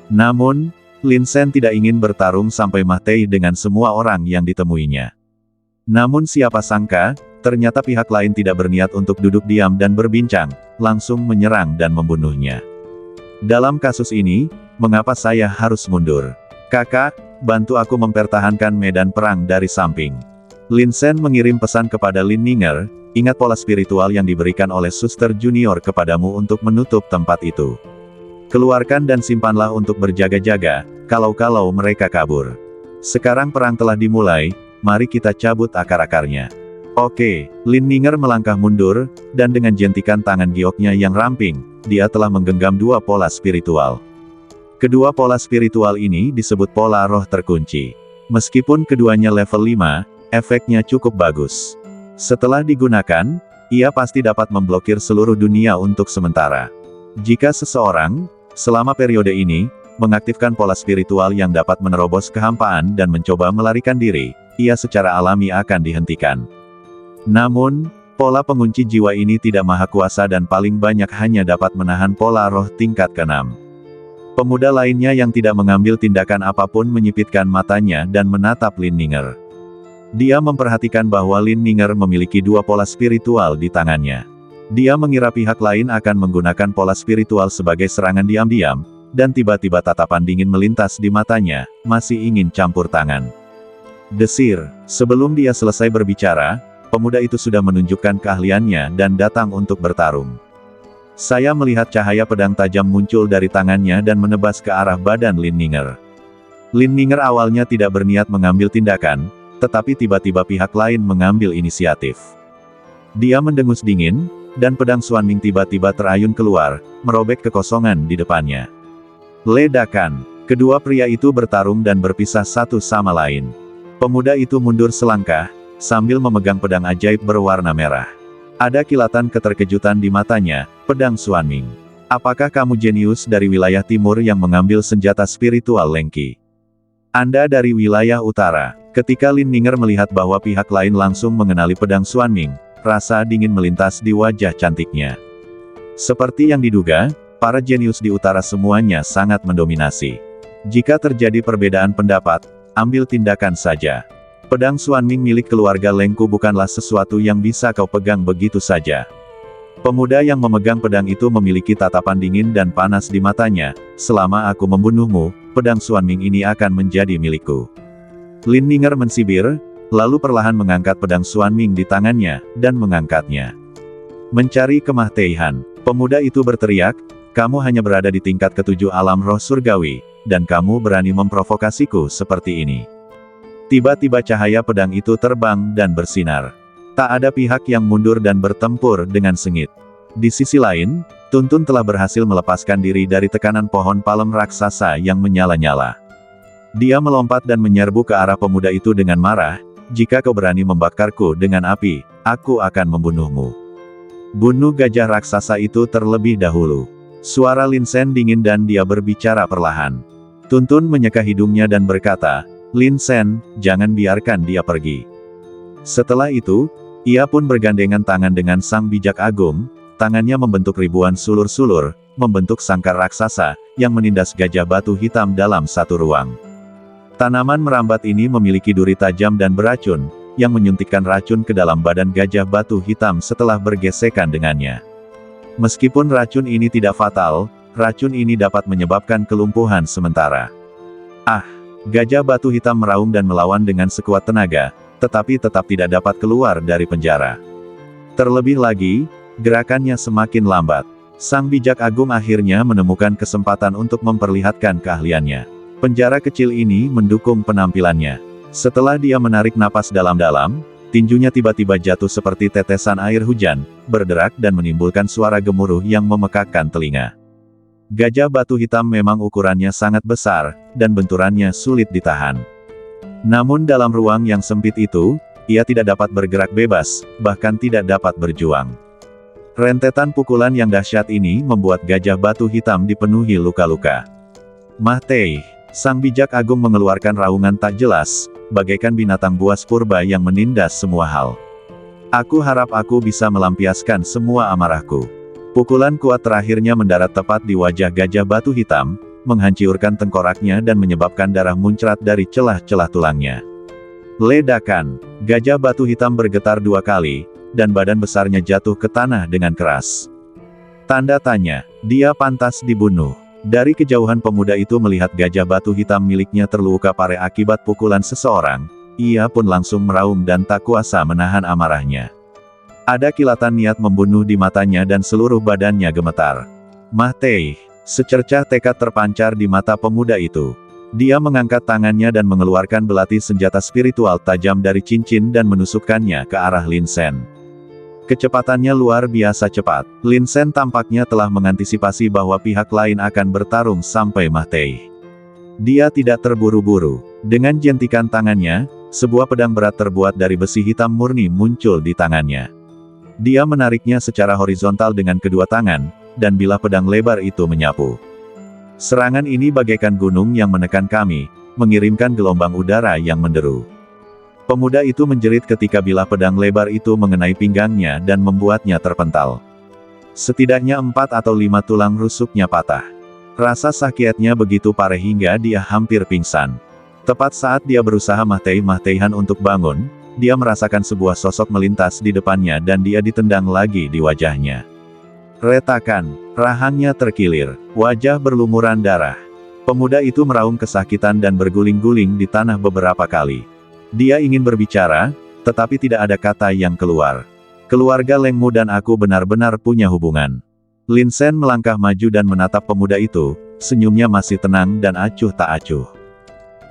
Namun, Lin Sen tidak ingin bertarung sampai mati dengan semua orang yang ditemuinya. Namun siapa sangka, ternyata pihak lain tidak berniat untuk duduk diam dan berbincang, langsung menyerang dan membunuhnya. Dalam kasus ini, mengapa saya harus mundur? Kakak, bantu aku mempertahankan medan perang dari samping. Lin Sen mengirim pesan kepada Lin Ninger. Ingat pola spiritual yang diberikan oleh suster junior kepadamu untuk menutup tempat itu. Keluarkan dan simpanlah untuk berjaga-jaga, kalau-kalau mereka kabur. Sekarang perang telah dimulai, mari kita cabut akar-akarnya. Oke, Lin Ninger melangkah mundur, dan dengan jentikan tangan gioknya yang ramping, dia telah menggenggam dua pola spiritual. Kedua pola spiritual ini disebut pola roh terkunci. Meskipun keduanya level 5, efeknya cukup bagus. Setelah digunakan, ia pasti dapat memblokir seluruh dunia untuk sementara. Jika seseorang, selama periode ini, mengaktifkan pola spiritual yang dapat menerobos kehampaan dan mencoba melarikan diri, ia secara alami akan dihentikan. Namun, pola pengunci jiwa ini tidak maha kuasa dan paling banyak hanya dapat menahan pola roh tingkat ke-6. Pemuda lainnya yang tidak mengambil tindakan apapun menyipitkan matanya dan menatap Lin Ninger. Dia memperhatikan bahwa Lin Ninger memiliki dua pola spiritual di tangannya. Dia mengira pihak lain akan menggunakan pola spiritual sebagai serangan diam-diam, dan tiba-tiba tatapan dingin melintas di matanya, masih ingin campur tangan. Desir, sebelum dia selesai berbicara, pemuda itu sudah menunjukkan keahliannya dan datang untuk bertarung. Saya melihat cahaya pedang tajam muncul dari tangannya dan menebas ke arah badan Lin Ninger. Lin Ninger awalnya tidak berniat mengambil tindakan, tetapi tiba-tiba pihak lain mengambil inisiatif. Dia mendengus dingin, dan pedang Xuanming tiba-tiba terayun keluar, merobek kekosongan di depannya. Ledakan, kedua pria itu bertarung dan berpisah satu sama lain. Pemuda itu mundur selangkah, sambil memegang pedang ajaib berwarna merah. Ada kilatan keterkejutan di matanya, pedang Xuanming. Apakah kamu jenius dari wilayah timur yang mengambil senjata spiritual Lengki? Anda dari wilayah utara. Ketika Lin Ninger melihat bahwa pihak lain langsung mengenali pedang Xuanming, rasa dingin melintas di wajah cantiknya. Seperti yang diduga, para jenius di utara semuanya sangat mendominasi. Jika terjadi perbedaan pendapat, ambil tindakan saja. Pedang Xuanming milik keluarga Lengku bukanlah sesuatu yang bisa kau pegang begitu saja. Pemuda yang memegang pedang itu memiliki tatapan dingin dan panas di matanya. Selama aku membunuhmu, pedang Xuanming ini akan menjadi milikku. Lin Ninger mensibir, lalu perlahan mengangkat pedang Xuanming di tangannya, dan mengangkatnya. Mencari kematian, pemuda itu berteriak, kamu hanya berada di tingkat ketujuh alam roh surgawi, dan kamu berani memprovokasiku seperti ini. Tiba-tiba cahaya pedang itu terbang dan bersinar. Tak ada pihak yang mundur dan bertempur dengan sengit. Di sisi lain, Tuntun telah berhasil melepaskan diri dari tekanan pohon palem raksasa yang menyala-nyala. Dia melompat dan menyerbu ke arah pemuda itu dengan marah, "Jika kau berani membakarku dengan api, aku akan membunuhmu. Bunuh gajah raksasa itu terlebih dahulu." Suara Lin Sen dingin dan dia berbicara perlahan. Tuntun menyeka hidungnya dan berkata, "Lin Sen, jangan biarkan dia pergi." Setelah itu, ia pun bergandengan tangan dengan Sang Bijak Agung. Tangannya membentuk ribuan sulur-sulur, membentuk sangkar raksasa, yang menindas gajah batu hitam dalam satu ruang. Tanaman merambat ini memiliki duri tajam dan beracun, yang menyuntikkan racun ke dalam badan gajah batu hitam setelah bergesekan dengannya. Meskipun racun ini tidak fatal, racun ini dapat menyebabkan kelumpuhan sementara. Gajah batu hitam meraung dan melawan dengan sekuat tenaga, tetapi tetap tidak dapat keluar dari penjara. Terlebih lagi, gerakannya semakin lambat. Sang Bijak Agung akhirnya menemukan kesempatan untuk memperlihatkan keahliannya. Penjara kecil ini mendukung penampilannya. Setelah dia menarik napas dalam-dalam, tinjunya tiba-tiba jatuh seperti tetesan air hujan, berderak dan menimbulkan suara gemuruh yang memekakkan telinga. Gajah batu hitam memang ukurannya sangat besar, dan benturannya sulit ditahan. Namun dalam ruang yang sempit itu, ia tidak dapat bergerak bebas, bahkan tidak dapat berjuang. Rentetan pukulan yang dahsyat ini membuat gajah batu hitam dipenuhi luka-luka. "Mah Tei!" Sang Bijak Agung mengeluarkan raungan tak jelas, bagaikan binatang buas purba yang menindas semua hal. "Aku harap aku bisa melampiaskan semua amarahku." Pukulan kuat terakhirnya mendarat tepat di wajah gajah batu hitam, menghancurkan tengkoraknya dan menyebabkan darah muncrat dari celah-celah tulangnya. Ledakan! Gajah batu hitam bergetar 2 kali, dan badan besarnya jatuh ke tanah dengan keras. Tanda tanya, dia pantas dibunuh. Dari kejauhan pemuda itu melihat gajah batu hitam miliknya terluka parah akibat pukulan seseorang, ia pun langsung meraung dan tak kuasa menahan amarahnya. Ada kilatan niat membunuh di matanya dan seluruh badannya gemetar. "Mah Tei!" Secercah tekad terpancar di mata pemuda itu. Dia mengangkat tangannya dan mengeluarkan belati senjata spiritual tajam dari cincin dan menusukkannya ke arah Lin Sen. Kecepatannya luar biasa cepat. Lin Sen tampaknya telah mengantisipasi bahwa pihak lain akan bertarung sampai Mah Tei. Dia tidak terburu-buru. Dengan jentikan tangannya, sebuah pedang berat terbuat dari besi hitam murni muncul di tangannya. Dia menariknya secara horizontal dengan kedua tangan, dan bilah pedang lebar itu menyapu. Serangan ini bagaikan gunung yang menekan kami, mengirimkan gelombang udara yang menderu. Pemuda itu menjerit ketika bilah pedang lebar itu mengenai pinggangnya dan membuatnya terpental. Setidaknya 4 atau 5 tulang rusuknya patah. Rasa sakitnya begitu parah hingga dia hampir pingsan. Tepat saat dia berusaha mah-teihan untuk bangun, dia merasakan sebuah sosok melintas di depannya dan dia ditendang lagi di wajahnya. Retakan, rahangnya terkilir, wajah berlumuran darah. Pemuda itu meraung kesakitan dan berguling-guling di tanah beberapa kali. Dia ingin berbicara, tetapi tidak ada kata yang keluar. "Keluarga Lengmu dan aku benar-benar punya hubungan." Lin Sen melangkah maju dan menatap pemuda itu, senyumnya masih tenang dan acuh tak acuh.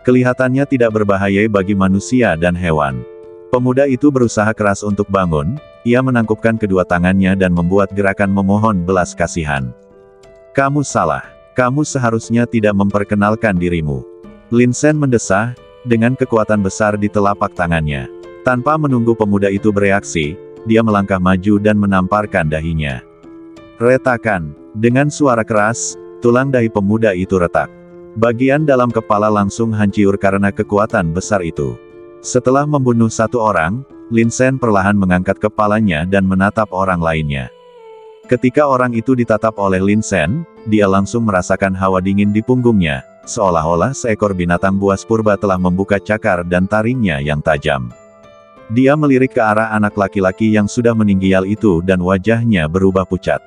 Kelihatannya tidak berbahaya bagi manusia dan hewan. Pemuda itu berusaha keras untuk bangun, ia menangkupkan kedua tangannya dan membuat gerakan memohon belas kasihan. "Kamu salah. Kamu seharusnya tidak memperkenalkan dirimu." Lin Sen mendesah, dengan kekuatan besar di telapak tangannya. Tanpa menunggu pemuda itu bereaksi, dia melangkah maju dan menamparkan dahinya. Retakan. Dengan suara keras, tulang dahi pemuda itu retak. Bagian dalam kepala langsung hancur karena kekuatan besar itu. Setelah membunuh 1 orang, Lin Sen perlahan mengangkat kepalanya dan menatap orang lainnya. Ketika orang itu ditatap oleh Lin Sen, dia langsung merasakan hawa dingin di punggungnya, seolah-olah seekor binatang buas purba telah membuka cakar dan taringnya yang tajam. Dia melirik ke arah anak laki-laki yang sudah meninggal itu dan wajahnya berubah pucat.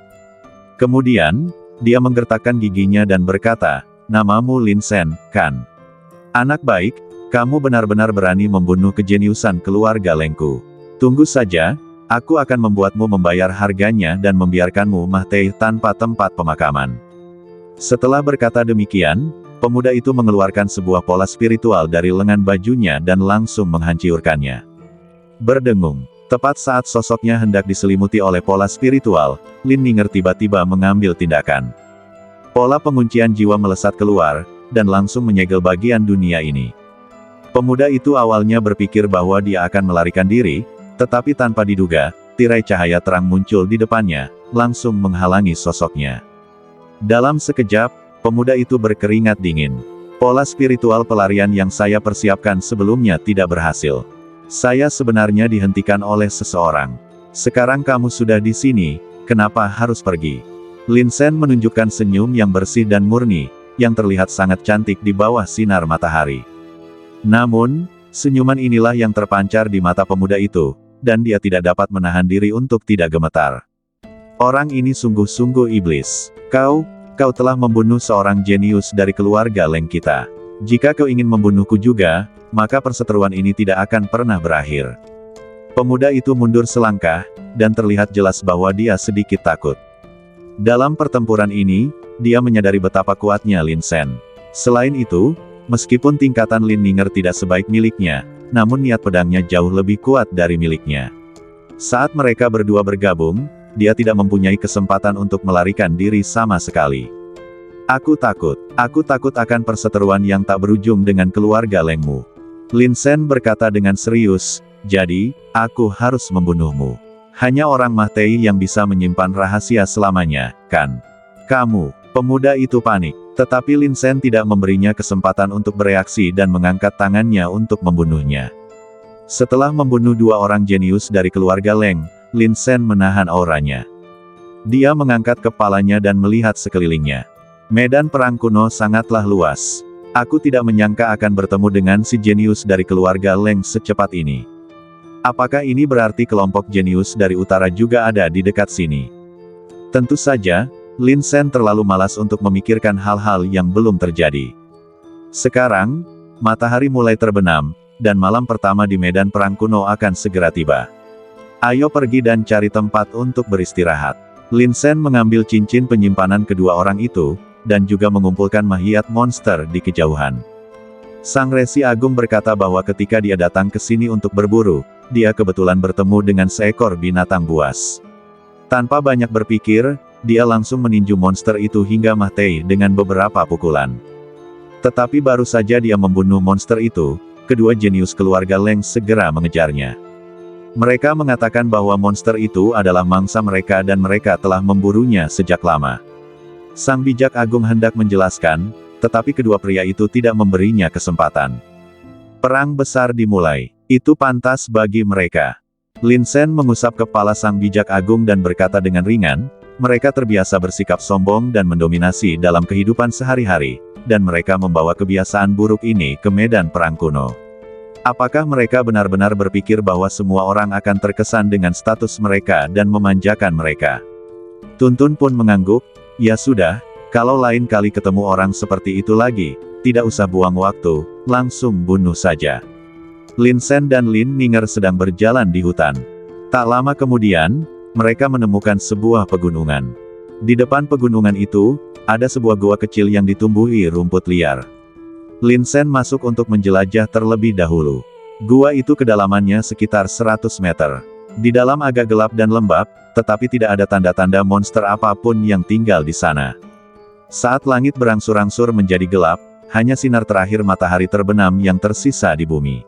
Kemudian, dia menggertakkan giginya dan berkata, "Namamu Lin Sen, kan? Anak baik, kamu benar-benar berani membunuh kejeniusan keluarga Lengku. Tunggu saja, aku akan membuatmu membayar harganya dan membiarkanmu mati tanpa tempat pemakaman." Setelah berkata demikian, pemuda itu mengeluarkan sebuah pola spiritual dari lengan bajunya dan langsung menghancurkannya. Berdengung, Tepat saat sosoknya hendak diselimuti oleh pola spiritual, Lin Ninger tiba-tiba mengambil tindakan. Pola penguncian jiwa melesat keluar, dan langsung menyegel bagian dunia ini. Pemuda itu awalnya berpikir bahwa dia akan melarikan diri, tetapi tanpa diduga, tirai cahaya terang muncul di depannya, langsung menghalangi sosoknya. Dalam sekejap, pemuda itu berkeringat dingin. Pola spiritual pelarian yang saya persiapkan sebelumnya tidak berhasil. Saya sebenarnya dihentikan oleh seseorang. Sekarang kamu sudah di sini, kenapa harus pergi? Lin Sen menunjukkan senyum yang bersih dan murni, yang terlihat sangat cantik di bawah sinar matahari. Namun, senyuman inilah yang terpancar di mata pemuda itu, dan dia tidak dapat menahan diri untuk tidak gemetar. Orang ini sungguh-sungguh iblis. Kau telah membunuh seorang jenius dari keluarga Leng kita. Jika kau ingin membunuhku juga, maka perseteruan ini tidak akan pernah berakhir. Pemuda itu mundur selangkah, dan terlihat jelas bahwa dia sedikit takut. Dalam pertempuran ini, dia menyadari betapa kuatnya Lin Sen. Selain itu, meskipun tingkatan Lin Ninger tidak sebaik miliknya, namun niat pedangnya jauh lebih kuat dari miliknya. Saat mereka berdua bergabung, dia tidak mempunyai kesempatan untuk melarikan diri sama sekali. Aku takut akan perseteruan yang tak berujung dengan keluarga Lengmu. Lin Sen berkata dengan serius, jadi, aku harus membunuhmu. Hanya orang Mahtei yang bisa menyimpan rahasia selamanya, kan? Kamu. Pemuda itu panik, tetapi Lin Sen tidak memberinya kesempatan untuk bereaksi dan mengangkat tangannya untuk membunuhnya. Setelah membunuh dua orang jenius dari keluarga Leng, Lin Sen menahan auranya. Dia mengangkat kepalanya dan melihat sekelilingnya. Medan perang kuno sangatlah luas. Aku tidak menyangka akan bertemu dengan si jenius dari keluarga Leng secepat ini. Apakah ini berarti kelompok jenius dari utara juga ada di dekat sini? Tentu saja, Lin Sen terlalu malas untuk memikirkan hal-hal yang belum terjadi. Sekarang, matahari mulai terbenam, dan malam pertama di medan perang kuno akan segera tiba. Ayo pergi dan cari tempat untuk beristirahat. Lin Sen mengambil cincin penyimpanan kedua orang itu, dan juga mengumpulkan mahiat monster di kejauhan. Sang Resi Agung berkata bahwa ketika dia datang ke sini untuk berburu, dia kebetulan bertemu dengan seekor binatang buas. Tanpa banyak berpikir, dia langsung meninju monster itu hingga mati dengan beberapa pukulan. Tetapi baru saja dia membunuh monster itu, kedua jenius keluarga Leng segera mengejarnya. Mereka mengatakan bahwa monster itu adalah mangsa mereka dan mereka telah memburunya sejak lama. Sang bijak agung hendak menjelaskan, tetapi kedua pria itu tidak memberinya kesempatan. Perang besar dimulai. Itu pantas bagi mereka. Lin Sen mengusap kepala sang bijak agung dan berkata dengan ringan, mereka terbiasa bersikap sombong dan mendominasi dalam kehidupan sehari-hari, dan mereka membawa kebiasaan buruk ini ke medan perang kuno. Apakah mereka benar-benar berpikir bahwa semua orang akan terkesan dengan status mereka dan memanjakan mereka? Tuntun pun mengangguk, ya sudah, kalau lain kali ketemu orang seperti itu lagi, tidak usah buang waktu, langsung bunuh saja. Lin Sen dan Lin Ninger sedang berjalan di hutan. Tak lama kemudian, mereka menemukan sebuah pegunungan. Di depan pegunungan itu, ada sebuah gua kecil yang ditumbuhi rumput liar. Lin Sen masuk untuk menjelajah terlebih dahulu. Gua itu kedalamannya sekitar 100 meter. Di dalam agak gelap dan lembab, tetapi tidak ada tanda-tanda monster apapun yang tinggal di sana. Saat langit berangsur-angsur menjadi gelap, hanya sinar terakhir matahari terbenam yang tersisa di bumi.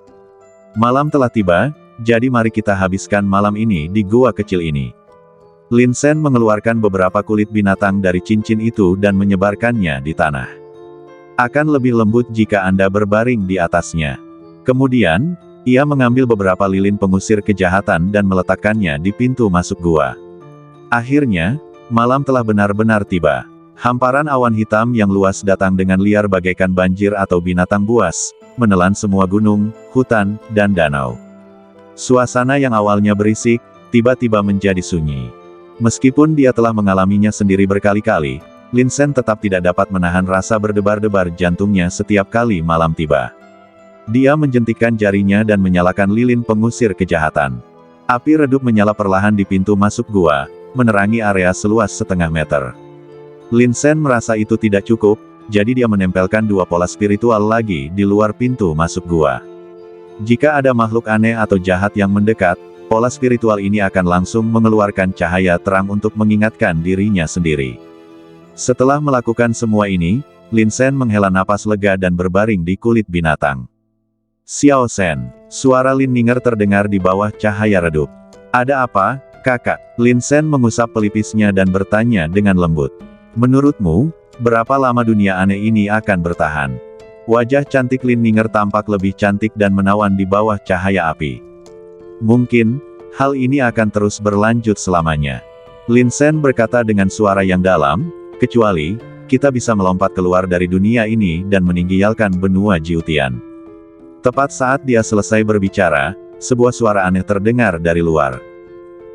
Malam telah tiba, jadi mari kita habiskan malam ini di gua kecil ini. Lin Sen mengeluarkan beberapa kulit binatang dari cincin itu dan menyebarkannya di tanah. Akan lebih lembut jika Anda berbaring di atasnya. Kemudian, ia mengambil beberapa lilin pengusir kejahatan dan meletakkannya di pintu masuk gua. Akhirnya, malam telah benar-benar tiba. Hamparan awan hitam yang luas datang dengan liar bagaikan banjir atau binatang buas, menelan semua gunung, hutan, dan danau. Suasana yang awalnya berisik, tiba-tiba menjadi sunyi. Meskipun dia telah mengalaminya sendiri berkali-kali, Lin Sen tetap tidak dapat menahan rasa berdebar-debar jantungnya setiap kali malam tiba. Dia menjentikkan jarinya dan menyalakan lilin pengusir kejahatan. Api redup menyala perlahan di pintu masuk gua, menerangi area seluas setengah meter. Lin Sen merasa itu tidak cukup, jadi dia menempelkan dua pola spiritual lagi di luar pintu masuk gua. Jika ada makhluk aneh atau jahat yang mendekat, pola spiritual ini akan langsung mengeluarkan cahaya terang untuk mengingatkan dirinya sendiri. Setelah melakukan semua ini, Lin Sen menghela napas lega dan berbaring di kulit binatang. Xiao Shen, suara Lin Ninger terdengar di bawah cahaya redup. Ada apa, kakak? Lin Sen mengusap pelipisnya dan bertanya dengan lembut. Menurutmu, berapa lama dunia aneh ini akan bertahan? Wajah cantik Lin Ninger tampak lebih cantik dan menawan di bawah cahaya api. Mungkin, hal ini akan terus berlanjut selamanya. Lin Sen berkata dengan suara yang dalam, kecuali, kita bisa melompat keluar dari dunia ini dan meninggalkan benua Jiutian. Tepat saat dia selesai berbicara, sebuah suara aneh terdengar dari luar.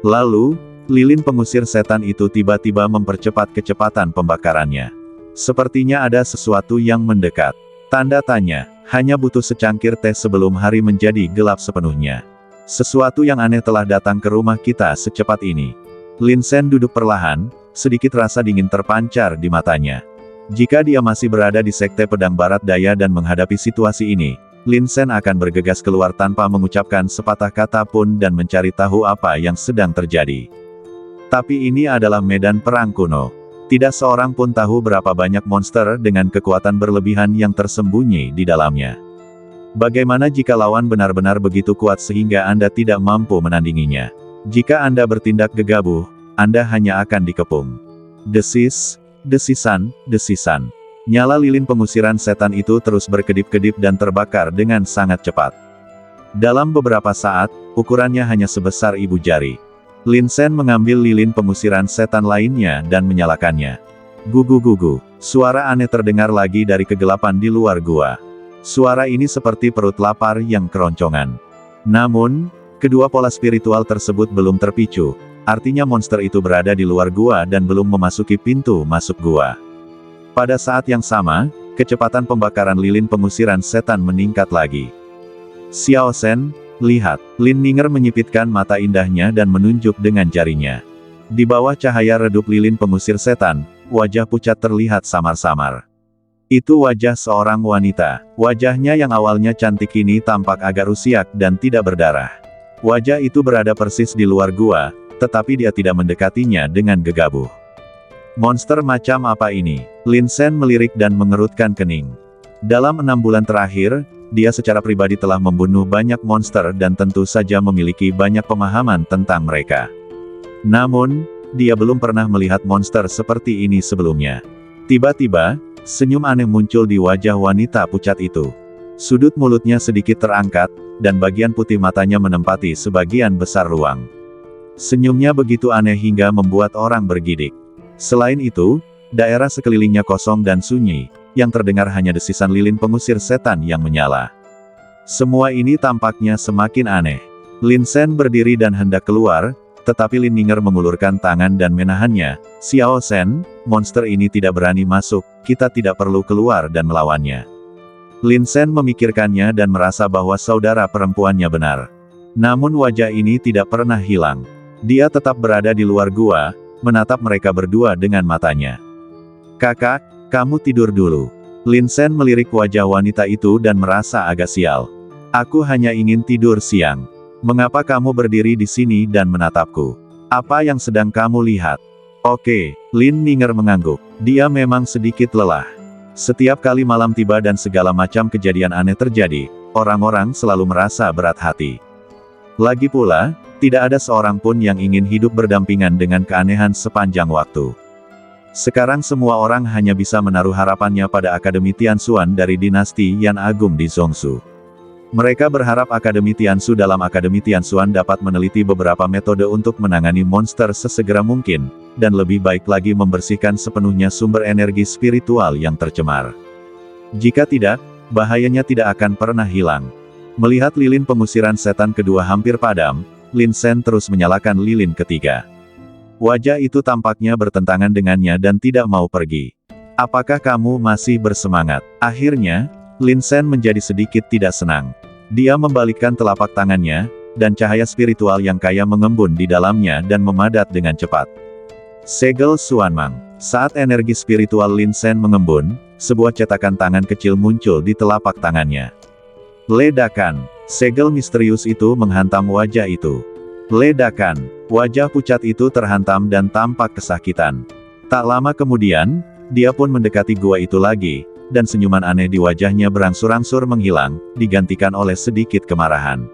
Lalu, lilin pengusir setan itu tiba-tiba mempercepat kecepatan pembakarannya. Sepertinya ada sesuatu yang mendekat. Tanda tanya, hanya butuh secangkir teh sebelum hari menjadi gelap sepenuhnya. Sesuatu yang aneh telah datang ke rumah kita secepat ini. Lin Sen duduk perlahan, sedikit rasa dingin terpancar di matanya. Jika dia masih berada di Sekte Pedang Barat Daya dan menghadapi situasi ini, Lin Sen akan bergegas keluar tanpa mengucapkan sepatah kata pun dan mencari tahu apa yang sedang terjadi. Tapi ini adalah medan perang kuno. Tidak seorang pun tahu berapa banyak monster dengan kekuatan berlebihan yang tersembunyi di dalamnya. Bagaimana jika lawan benar-benar begitu kuat sehingga Anda tidak mampu menandinginya? Jika Anda bertindak gegabah, Anda hanya akan dikepung. Desisan. Nyala lilin pengusiran setan itu terus berkedip-kedip dan terbakar dengan sangat cepat. Dalam beberapa saat, ukurannya hanya sebesar ibu jari. Lin Sen mengambil lilin pengusiran setan lainnya dan menyalakannya. Gugu-gugu, suara aneh terdengar lagi dari kegelapan di luar gua. Suara ini seperti perut lapar yang keroncongan. Namun, kedua pola spiritual tersebut belum terpicu, artinya monster itu berada di luar gua dan belum memasuki pintu masuk gua. Pada saat yang sama, kecepatan pembakaran lilin pengusiran setan meningkat lagi. Xiao Shen, lihat, Lin Ninger menyipitkan mata indahnya dan menunjuk dengan jarinya. Di bawah cahaya redup lilin pengusir setan, wajah pucat terlihat samar-samar. Itu wajah seorang wanita. Wajahnya yang awalnya cantik ini tampak agak rusiak dan tidak berdarah. Wajah itu berada persis di luar gua, tetapi dia tidak mendekatinya dengan gegabah. Monster macam apa ini? Lin Sen melirik dan mengerutkan kening. Dalam 6 bulan terakhir, dia secara pribadi telah membunuh banyak monster dan tentu saja memiliki banyak pemahaman tentang mereka. Namun, dia belum pernah melihat monster seperti ini sebelumnya. Tiba-tiba, senyum aneh muncul di wajah wanita pucat itu. Sudut mulutnya sedikit terangkat, dan bagian putih matanya menempati sebagian besar ruang. Senyumnya begitu aneh hingga membuat orang bergidik. Selain itu, daerah sekelilingnya kosong dan sunyi, yang terdengar hanya desisan lilin pengusir setan yang menyala. Semua ini tampaknya semakin aneh. Lin Sen berdiri dan hendak keluar, tetapi Lin Ninger mengulurkan tangan dan menahannya. Xiao Shen, monster ini tidak berani masuk, kita tidak perlu keluar dan melawannya. Lin Sen memikirkannya dan merasa bahwa saudara perempuannya benar. Namun wajah ini tidak pernah hilang. Dia tetap berada di luar gua, menatap mereka berdua dengan matanya. Kakak, kamu tidur dulu. Lin Sen melirik wajah wanita itu dan merasa agak sial. Aku hanya ingin tidur siang. Mengapa kamu berdiri di sini dan menatapku? Apa yang sedang kamu lihat? Oke, Lin Ninger mengangguk. Dia memang sedikit lelah. Setiap kali malam tiba dan segala macam kejadian aneh terjadi, orang-orang selalu merasa berat hati. Lagi pula, tidak ada seorang pun yang ingin hidup berdampingan dengan keanehan sepanjang waktu. Sekarang semua orang hanya bisa menaruh harapannya pada Akademi Tianxuan dari dinasti Yan Agung di Zhongsu. Mereka berharap Akademi Tianxu dalam Akademi Tianxuan dapat meneliti beberapa metode untuk menangani monster sesegera mungkin, dan lebih baik lagi membersihkan sepenuhnya sumber energi spiritual yang tercemar. Jika tidak, bahayanya tidak akan pernah hilang. Melihat lilin pengusiran setan kedua hampir padam, Lin Sen terus menyalakan lilin ketiga. Wajah itu tampaknya bertentangan dengannya dan tidak mau pergi. Apakah kamu masih bersemangat? Akhirnya, Lin Sen menjadi sedikit tidak senang. Dia membalikkan telapak tangannya, dan cahaya spiritual yang kaya mengembun di dalamnya dan memadat dengan cepat. Segel Xuanmang. Saat energi spiritual Lin Sen mengembun, sebuah cetakan tangan kecil muncul di telapak tangannya. Ledakan. Segel misterius itu menghantam wajah itu. Ledakan. Wajah pucat itu terhantam dan tampak kesakitan. Tak lama kemudian, dia pun mendekati gua itu lagi, dan senyuman aneh di wajahnya berangsur-angsur menghilang, digantikan oleh sedikit kemarahan.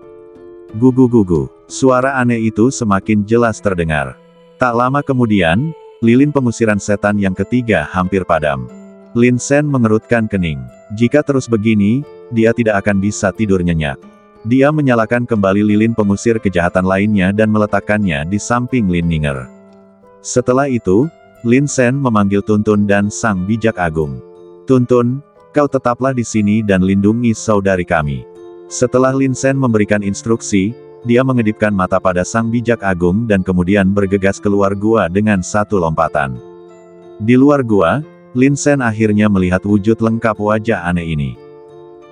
Gugu-gugu. Suara aneh itu semakin jelas terdengar. Tak lama kemudian, lilin pengusiran setan yang ketiga hampir padam. Lin Sen mengerutkan kening. Jika terus begini, dia tidak akan bisa tidur nyenyak. Dia menyalakan kembali lilin pengusir kejahatan lainnya dan meletakkannya di samping Lin Ninger. Setelah itu, Lin Sen memanggil Tuntun dan Sang Bijak Agung. Tuntun, kau tetaplah di sini dan lindungi saudari kami. Setelah Lin Sen memberikan instruksi, dia mengedipkan mata pada Sang Bijak Agung dan kemudian bergegas keluar gua dengan satu lompatan. Di luar gua, Lin Sen akhirnya melihat wujud lengkap wajah aneh ini.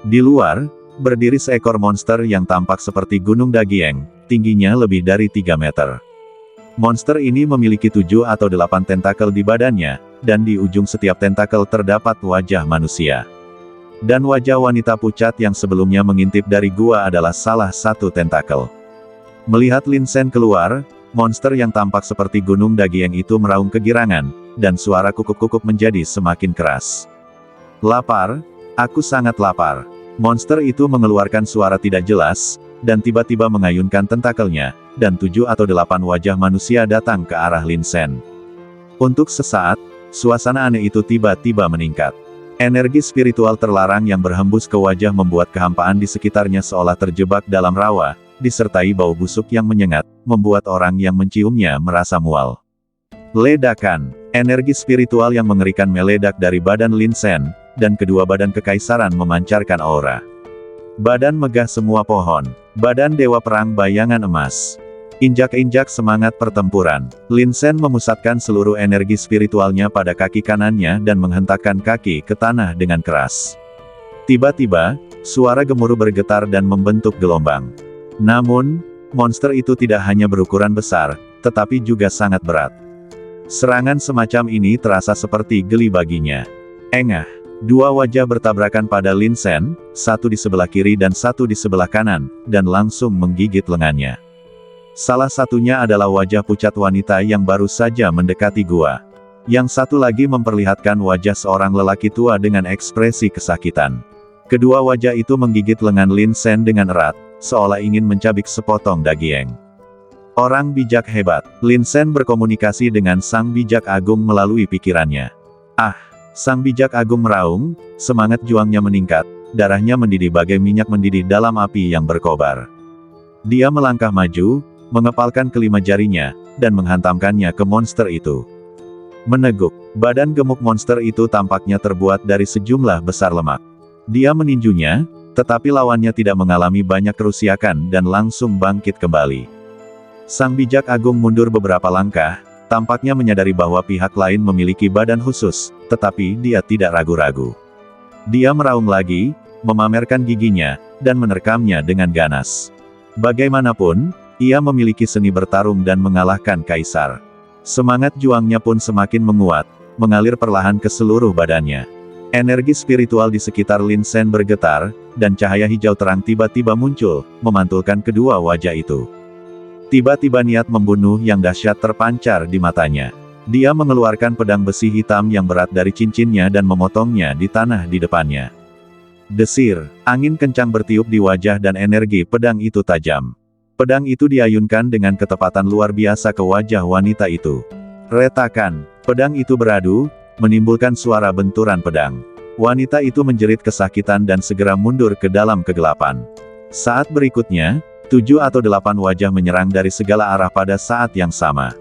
Di luar, berdiri seekor monster yang tampak seperti gunung Dagieng, tingginya lebih dari 3 meter. Monster ini memiliki 7 atau 8 tentakel di badannya, dan di ujung setiap tentakel terdapat wajah manusia. Dan wajah wanita pucat yang sebelumnya mengintip dari gua adalah salah satu tentakel. Melihat Lin Sen keluar, monster yang tampak seperti gunung Dagieng itu meraung kegirangan, dan suara kukuk-kukuk menjadi semakin keras. Lapar, aku sangat lapar. Monster itu mengeluarkan suara tidak jelas, dan tiba-tiba mengayunkan tentakelnya, dan 7 atau 8 wajah manusia datang ke arah Lin Sen. Untuk sesaat, suasana aneh itu tiba-tiba meningkat. Energi spiritual terlarang yang berhembus ke wajah membuat kehampaan di sekitarnya seolah terjebak dalam rawa, disertai bau busuk yang menyengat, membuat orang yang menciumnya merasa mual. Ledakan. Energi spiritual yang mengerikan meledak dari badan Lin Sen, dan kedua badan kekaisaran memancarkan aura. Badan megah semua pohon. Badan dewa perang bayangan emas. Injak-injak semangat pertempuran. Lin Sen memusatkan seluruh energi spiritualnya pada kaki kanannya dan menghentakkan kaki ke tanah dengan keras. Tiba-tiba, suara gemuruh bergetar dan membentuk gelombang. Namun, monster itu tidak hanya berukuran besar, tetapi juga sangat berat. Serangan semacam ini terasa seperti geli baginya. Engah. Dua wajah bertabrakan pada Lin Sen, satu di sebelah kiri dan satu di sebelah kanan, dan langsung menggigit lengannya. Salah satunya adalah wajah pucat wanita yang baru saja mendekati gua. Yang satu lagi memperlihatkan wajah seorang lelaki tua dengan ekspresi kesakitan. Kedua wajah itu menggigit lengan Lin Sen dengan erat, seolah ingin mencabik sepotong daging. Orang bijak hebat. Lin Sen berkomunikasi dengan Sang Bijak Agung melalui pikirannya. Ah! Sang Bijak Agung meraung, semangat juangnya meningkat, darahnya mendidih bagai minyak mendidih dalam api yang berkobar. Dia melangkah maju, mengepalkan kelima jarinya, dan menghantamkannya ke monster itu. Meneguk, badan gemuk monster itu tampaknya terbuat dari sejumlah besar lemak. Dia meninjunya, tetapi lawannya tidak mengalami banyak kerusakan dan langsung bangkit kembali. Sang Bijak Agung mundur beberapa langkah, tampaknya menyadari bahwa pihak lain memiliki badan khusus, tetapi dia tidak ragu-ragu. Dia meraung lagi, memamerkan giginya, dan menerkamnya dengan ganas. Bagaimanapun, ia memiliki seni bertarung dan mengalahkan kaisar. Semangat juangnya pun semakin menguat, mengalir perlahan ke seluruh badannya. Energi spiritual di sekitar Lin Sen bergetar, dan cahaya hijau terang tiba-tiba muncul, memantulkan kedua wajah itu. Tiba-tiba niat membunuh yang dahsyat terpancar di matanya. Dia mengeluarkan pedang besi hitam yang berat dari cincinnya dan memotongnya di tanah di depannya. Desir, angin kencang bertiup di wajah dan energi pedang itu tajam. Pedang itu diayunkan dengan ketepatan luar biasa ke wajah wanita itu. Retakan, pedang itu beradu, menimbulkan suara benturan pedang. Wanita itu menjerit kesakitan dan segera mundur ke dalam kegelapan. Saat berikutnya, 7 atau 8 wajah menyerang dari segala arah pada saat yang sama.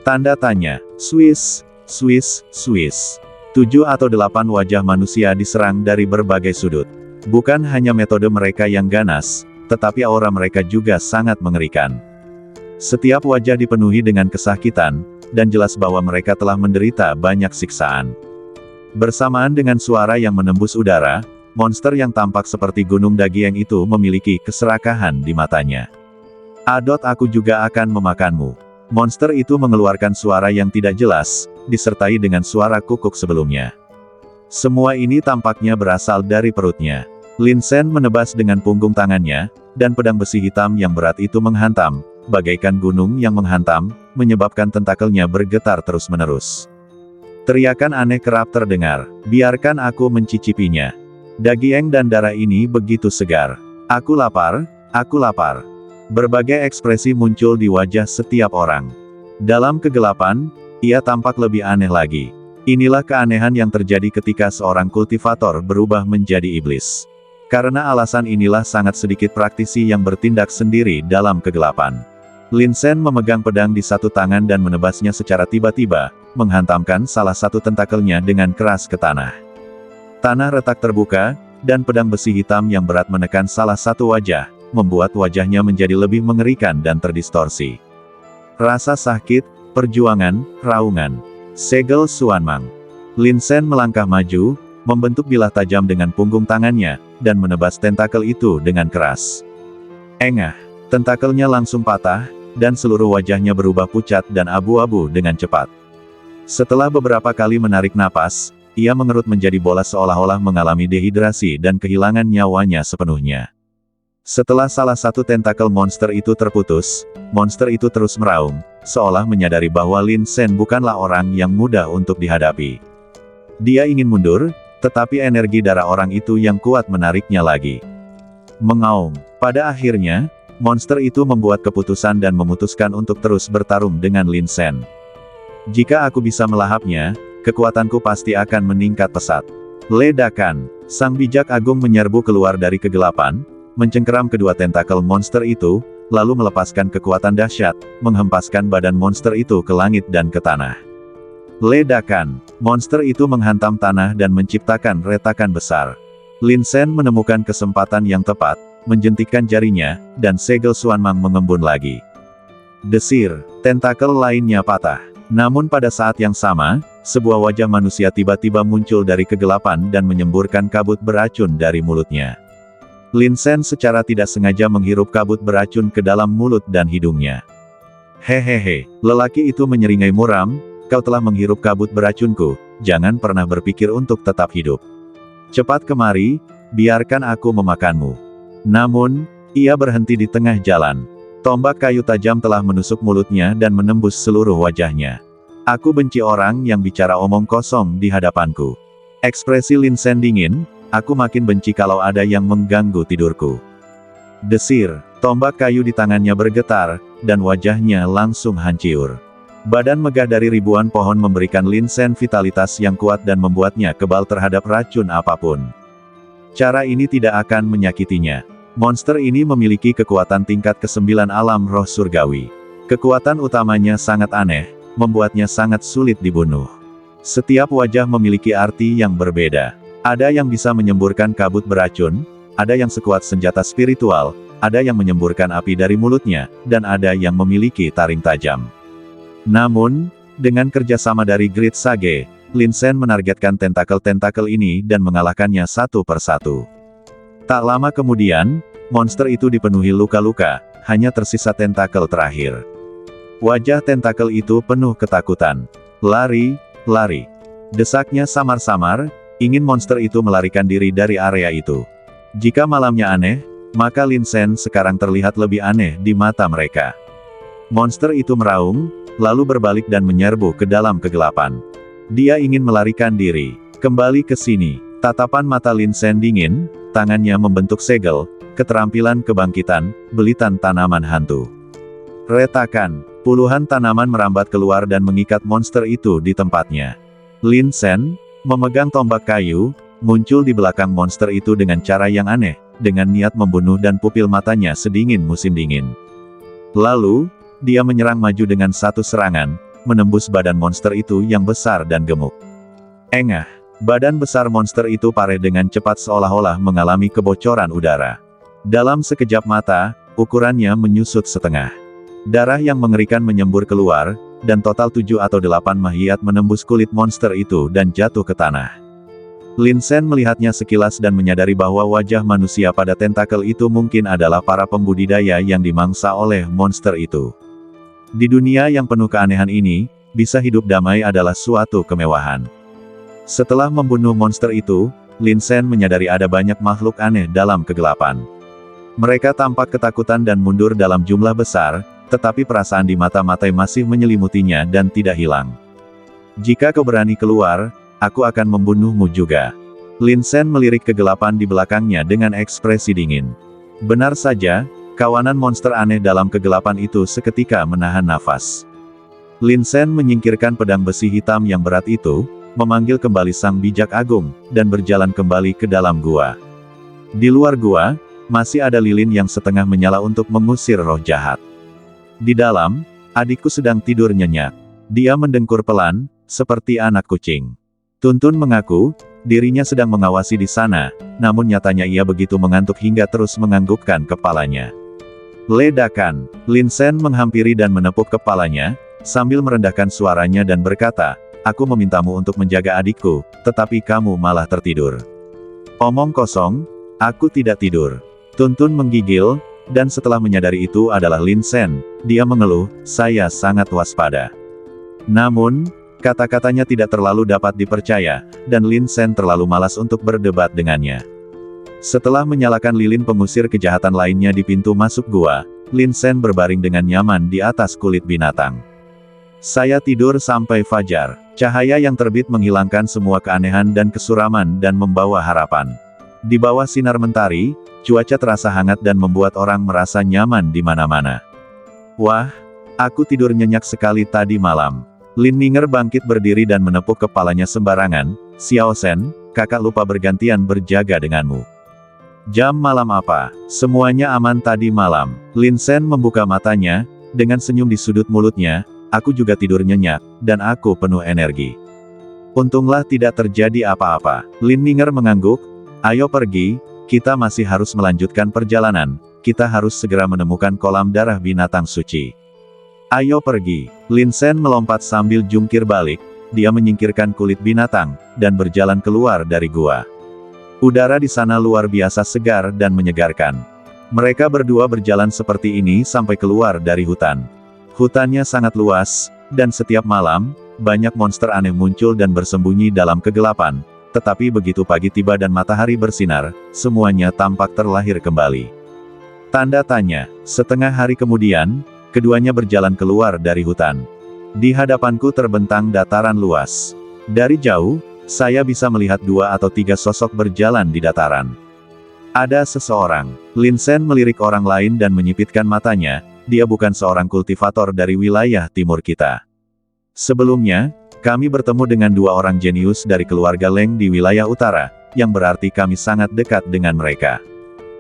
Tanda tanya, Swiss, Swiss, Swiss. 7 atau 8 wajah manusia diserang dari berbagai sudut. Bukan hanya metode mereka yang ganas, tetapi aura mereka juga sangat mengerikan. Setiap wajah dipenuhi dengan kesakitan, dan jelas bahwa mereka telah menderita banyak siksaan. Bersamaan dengan suara yang menembus udara, monster yang tampak seperti gunung Dagieng itu memiliki keserakahan di matanya. Adot, aku juga akan memakanmu. Monster itu mengeluarkan suara yang tidak jelas, disertai dengan suara kukuk sebelumnya. Semua ini tampaknya berasal dari perutnya. Lin Sen menebas dengan punggung tangannya, dan pedang besi hitam yang berat itu menghantam, bagaikan gunung yang menghantam, menyebabkan tentakelnya bergetar terus-menerus. Teriakan aneh kerap terdengar, "Biarkan aku mencicipinya. Daging dan darah ini begitu segar. Aku lapar, aku lapar." Berbagai ekspresi muncul di wajah setiap orang. Dalam kegelapan, ia tampak lebih aneh lagi. Inilah keanehan yang terjadi ketika seorang kultivator berubah menjadi iblis. Karena alasan inilah sangat sedikit praktisi yang bertindak sendiri dalam kegelapan. Lin Sen memegang pedang di satu tangan dan menebasnya secara tiba-tiba, menghantamkan salah satu tentakelnya dengan keras ke tanah. Tanah retak terbuka, dan pedang besi hitam yang berat menekan salah satu wajah, membuat wajahnya menjadi lebih mengerikan dan terdistorsi. Rasa sakit, perjuangan, raungan. Segel Xuanmang. Lin Sen melangkah maju, membentuk bilah tajam dengan punggung tangannya, dan menebas tentakel itu dengan keras. Engah, tentakelnya langsung patah, dan seluruh wajahnya berubah pucat dan abu-abu dengan cepat. Setelah beberapa kali menarik napas, ia mengerut menjadi bola seolah-olah mengalami dehidrasi dan kehilangan nyawanya sepenuhnya. Setelah salah satu tentakel monster itu terputus, monster itu terus meraung, seolah menyadari bahwa Lin Sen bukanlah orang yang mudah untuk dihadapi. Dia ingin mundur, tetapi energi darah orang itu yang kuat menariknya lagi. Mengaum. Pada akhirnya, monster itu membuat keputusan dan memutuskan untuk terus bertarung dengan Lin Sen. "Jika aku bisa melahapnya, kekuatanku pasti akan meningkat pesat." Ledakan. Sang bijak agung menyerbu keluar dari kegelapan, mencengkeram kedua tentakel monster itu, lalu melepaskan kekuatan dahsyat, menghempaskan badan monster itu ke langit dan ke tanah. Ledakan. Monster itu menghantam tanah dan menciptakan retakan besar. Lin Sen menemukan kesempatan yang tepat, menjentikkan jarinya, dan segel Xuanmang mengembun lagi. Desir. Tentakel lainnya patah. Namun pada saat yang sama, sebuah wajah manusia tiba-tiba muncul dari kegelapan dan menyemburkan kabut beracun dari mulutnya. Lin Sen secara tidak sengaja menghirup kabut beracun ke dalam mulut dan hidungnya. "Hehehe," lelaki itu menyeringai muram, "kau telah menghirup kabut beracunku, jangan pernah berpikir untuk tetap hidup. Cepat kemari, biarkan aku memakanmu." Namun, ia berhenti di tengah jalan. Tombak kayu tajam telah menusuk mulutnya dan menembus seluruh wajahnya. "Aku benci orang yang bicara omong kosong di hadapanku." Ekspresi Lin Sen dingin, "Aku makin benci kalau ada yang mengganggu tidurku." Desir. Tombak kayu di tangannya bergetar, dan wajahnya langsung hancur. Badan megah dari ribuan pohon memberikan Lin Sen vitalitas yang kuat dan membuatnya kebal terhadap racun apapun. Cara ini tidak akan menyakitinya. Monster ini memiliki kekuatan tingkat ke-9 alam roh surgawi. Kekuatan utamanya sangat aneh, membuatnya sangat sulit dibunuh. Setiap wajah memiliki arti yang berbeda. Ada yang bisa menyemburkan kabut beracun, ada yang sekuat senjata spiritual, ada yang menyemburkan api dari mulutnya, dan ada yang memiliki taring tajam. Namun, dengan kerjasama dari Great Sage, Lin Sen menargetkan tentakel-tentakel ini dan mengalahkannya satu persatu. Tak lama kemudian, monster itu dipenuhi luka-luka, hanya tersisa tentakel terakhir. Wajah tentakel itu penuh ketakutan. "Lari, lari!" Desaknya samar-samar, ingin monster itu melarikan diri dari area itu. Jika malamnya aneh, maka Lin Sen sekarang terlihat lebih aneh di mata mereka. Monster itu meraung, lalu berbalik dan menyerbu ke dalam kegelapan. Dia ingin melarikan diri. "Kembali ke sini." Tatapan mata Lin Sen dingin, tangannya membentuk segel, keterampilan kebangkitan, belitan tanaman hantu. Retakan. Puluhan tanaman merambat keluar dan mengikat monster itu di tempatnya. Lin Sen, memegang tombak kayu, muncul di belakang monster itu dengan cara yang aneh, dengan niat membunuh dan pupil matanya sedingin musim dingin. Lalu, dia menyerang maju dengan satu serangan, menembus badan monster itu yang besar dan gemuk. Engah. Badan besar monster itu pareh dengan cepat seolah-olah mengalami kebocoran udara. Dalam sekejap mata, ukurannya menyusut setengah. Darah yang mengerikan menyembur keluar, dan total 7 atau 8 mahiyat menembus kulit monster itu dan jatuh ke tanah. Lin Sen melihatnya sekilas dan menyadari bahwa wajah manusia pada tentakel itu mungkin adalah para pembudidaya yang dimangsa oleh monster itu. Di dunia yang penuh keanehan ini, bisa hidup damai adalah suatu kemewahan. Setelah membunuh monster itu, Lin Sen menyadari ada banyak makhluk aneh dalam kegelapan. Mereka tampak ketakutan dan mundur dalam jumlah besar, tetapi perasaan di mata-matai masih menyelimutinya dan tidak hilang. Jika kau berani keluar, aku akan membunuhmu juga. Lin Sen melirik kegelapan di belakangnya dengan ekspresi dingin. Benar saja, kawanan monster aneh dalam kegelapan itu seketika menahan nafas. Lin Sen menyingkirkan pedang besi hitam yang berat itu, memanggil kembali sang bijak agung, dan berjalan kembali ke dalam gua. Di luar gua, masih ada lilin yang setengah menyala untuk mengusir roh jahat. Di dalam, adikku sedang tidur nyenyak. Dia mendengkur pelan, seperti anak kucing. Tuntun mengaku, dirinya sedang mengawasi di sana, namun nyatanya ia begitu mengantuk hingga terus menganggukkan kepalanya. Ledakan, Lin Sen menghampiri dan menepuk kepalanya, sambil merendahkan suaranya dan berkata, aku memintamu untuk menjaga adikku, tetapi kamu malah tertidur. Omong kosong, aku tidak tidur. Tuntun menggigil, dan setelah menyadari itu adalah Lin Sen, dia mengeluh, saya sangat waspada. Namun, kata-katanya tidak terlalu dapat dipercaya, dan Lin Sen terlalu malas untuk berdebat dengannya. Setelah menyalakan lilin pengusir kejahatan lainnya di pintu masuk gua, Lin Sen berbaring dengan nyaman di atas kulit binatang. Saya tidur sampai fajar. Cahaya yang terbit menghilangkan semua keanehan dan kesuraman dan membawa harapan. Di bawah sinar mentari, cuaca terasa hangat dan membuat orang merasa nyaman di mana-mana. Wah, aku tidur nyenyak sekali tadi malam. Lin Ninger bangkit berdiri dan menepuk kepalanya sembarangan, Xiao Shen, kakak lupa bergantian berjaga denganmu. Jam malam apa? Semuanya aman tadi malam. Lin Sen membuka matanya, dengan senyum di sudut mulutnya, aku juga tidur nyenyak, dan aku penuh energi. Untunglah tidak terjadi apa-apa. Lin Ninger mengangguk, ayo pergi, kita masih harus melanjutkan perjalanan, kita harus segera menemukan kolam darah binatang suci. Ayo pergi. Lin Sen melompat sambil jungkir balik, dia menyingkirkan kulit binatang, dan berjalan keluar dari gua. Udara di sana luar biasa segar dan menyegarkan. Mereka berdua berjalan seperti ini sampai keluar dari hutan. Hutannya sangat luas, dan setiap malam, banyak monster aneh muncul dan bersembunyi dalam kegelapan, tetapi begitu pagi tiba dan matahari bersinar, semuanya tampak terlahir kembali. Tanda tanya, setengah hari kemudian, keduanya berjalan keluar dari hutan. Di hadapanku terbentang dataran luas. Dari jauh, saya bisa melihat 2 atau 3 sosok berjalan di dataran. Ada seseorang. Lin Sen melirik orang lain dan menyipitkan matanya, dia bukan seorang kultivator dari wilayah timur kita. Sebelumnya, kami bertemu dengan 2 orang jenius dari keluarga Leng di wilayah utara, yang berarti kami sangat dekat dengan mereka.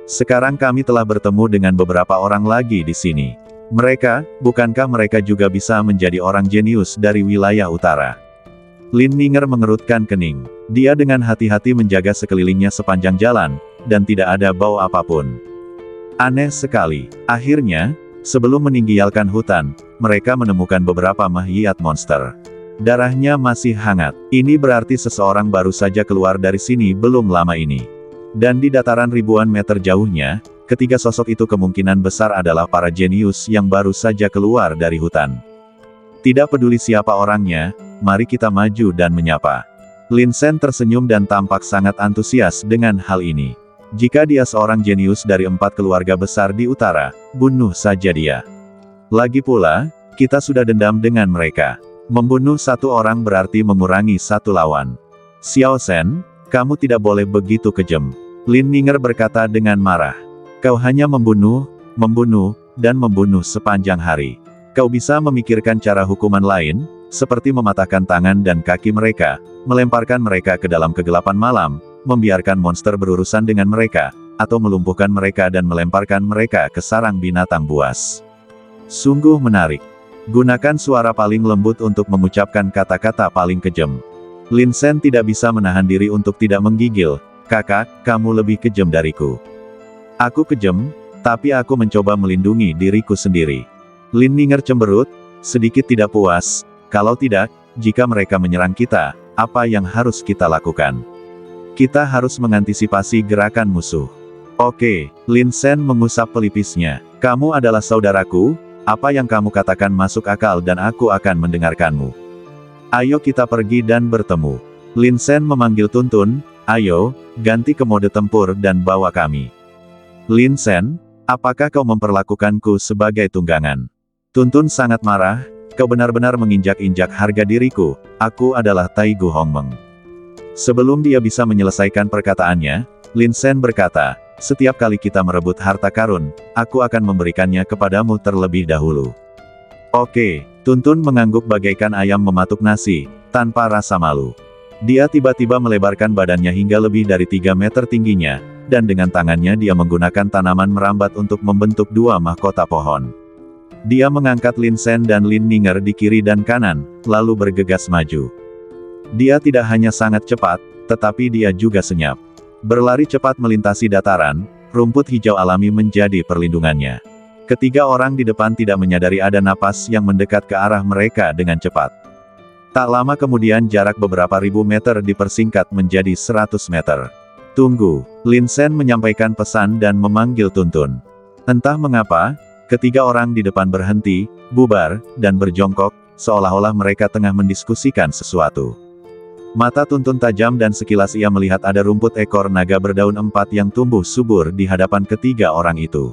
Sekarang kami telah bertemu dengan beberapa orang lagi di sini. Mereka, bukankah mereka juga bisa menjadi orang jenius dari wilayah utara? Lin Ninger mengerutkan kening. Dia dengan hati-hati menjaga sekelilingnya sepanjang jalan, dan tidak ada bau apapun. Aneh sekali. Akhirnya, sebelum meninggalkan hutan, mereka menemukan beberapa mahiat monster. Darahnya masih hangat. Ini berarti seseorang baru saja keluar dari sini belum lama ini. Dan di dataran ribuan meter jauhnya, ketiga sosok itu kemungkinan besar adalah para jenius yang baru saja keluar dari hutan. Tidak peduli siapa orangnya, mari kita maju dan menyapa. Lin Sen tersenyum dan tampak sangat antusias dengan hal ini. Jika dia seorang jenius dari 4 keluarga besar di utara, bunuh saja dia. Lagi pula, kita sudah dendam dengan mereka. Membunuh 1 orang berarti mengurangi 1 lawan. Xiao Shen, kamu tidak boleh begitu kejam. Lin Ninger berkata dengan marah. Kau hanya membunuh, dan membunuh sepanjang hari. Kau bisa memikirkan cara hukuman lain, seperti mematahkan tangan dan kaki mereka, melemparkan mereka ke dalam kegelapan malam, membiarkan monster berurusan dengan mereka, atau melumpuhkan mereka dan melemparkan mereka ke sarang binatang buas. Sungguh menarik. Gunakan suara paling lembut untuk mengucapkan kata-kata paling kejam. Lin Sen tidak bisa menahan diri untuk tidak menggigil. Kakak, kamu lebih kejam dariku. Aku kejam, tapi aku mencoba melindungi diriku sendiri. Lin Ninger cemberut, sedikit tidak puas. Kalau tidak, jika mereka menyerang kita, apa yang harus kita lakukan? Kita harus mengantisipasi gerakan musuh. Oke, Lin Sen mengusap pelipisnya. Kamu adalah saudaraku, apa yang kamu katakan masuk akal dan aku akan mendengarkanmu. Ayo kita pergi dan bertemu. Lin Sen memanggil Tuntun, ayo, ganti ke mode tempur dan bawa kami. Lin Sen, apakah kau memperlakukanku sebagai tunggangan? Tuntun sangat marah, kau benar-benar menginjak-injak harga diriku, aku adalah Taigu Hongmeng. Sebelum dia bisa menyelesaikan perkataannya, Lin Sen berkata, setiap kali kita merebut harta karun, aku akan memberikannya kepadamu terlebih dahulu. Oke, Tuntun mengangguk bagaikan ayam mematuk nasi, tanpa rasa malu. Dia tiba-tiba melebarkan badannya hingga lebih dari 3 meter tingginya, dan dengan tangannya dia menggunakan tanaman merambat untuk membentuk dua mahkota pohon. Dia mengangkat Lin Sen dan Lin Ninger di kiri dan kanan, lalu bergegas maju. Dia tidak hanya sangat cepat, tetapi dia juga senyap. Berlari cepat melintasi dataran, rumput hijau alami menjadi perlindungannya. Ketiga orang di depan tidak menyadari ada napas yang mendekat ke arah mereka dengan cepat. Tak lama kemudian jarak beberapa ribu meter dipersingkat menjadi 100 meter. Tunggu, Lin Sen menyampaikan pesan dan memanggil Tuntun. Entah mengapa, ketiga orang di depan berhenti, bubar, dan berjongkok, seolah-olah mereka tengah mendiskusikan sesuatu. Mata Tuntun tajam dan sekilas ia melihat ada rumput ekor naga berdaun 4 yang tumbuh subur di hadapan ketiga orang itu.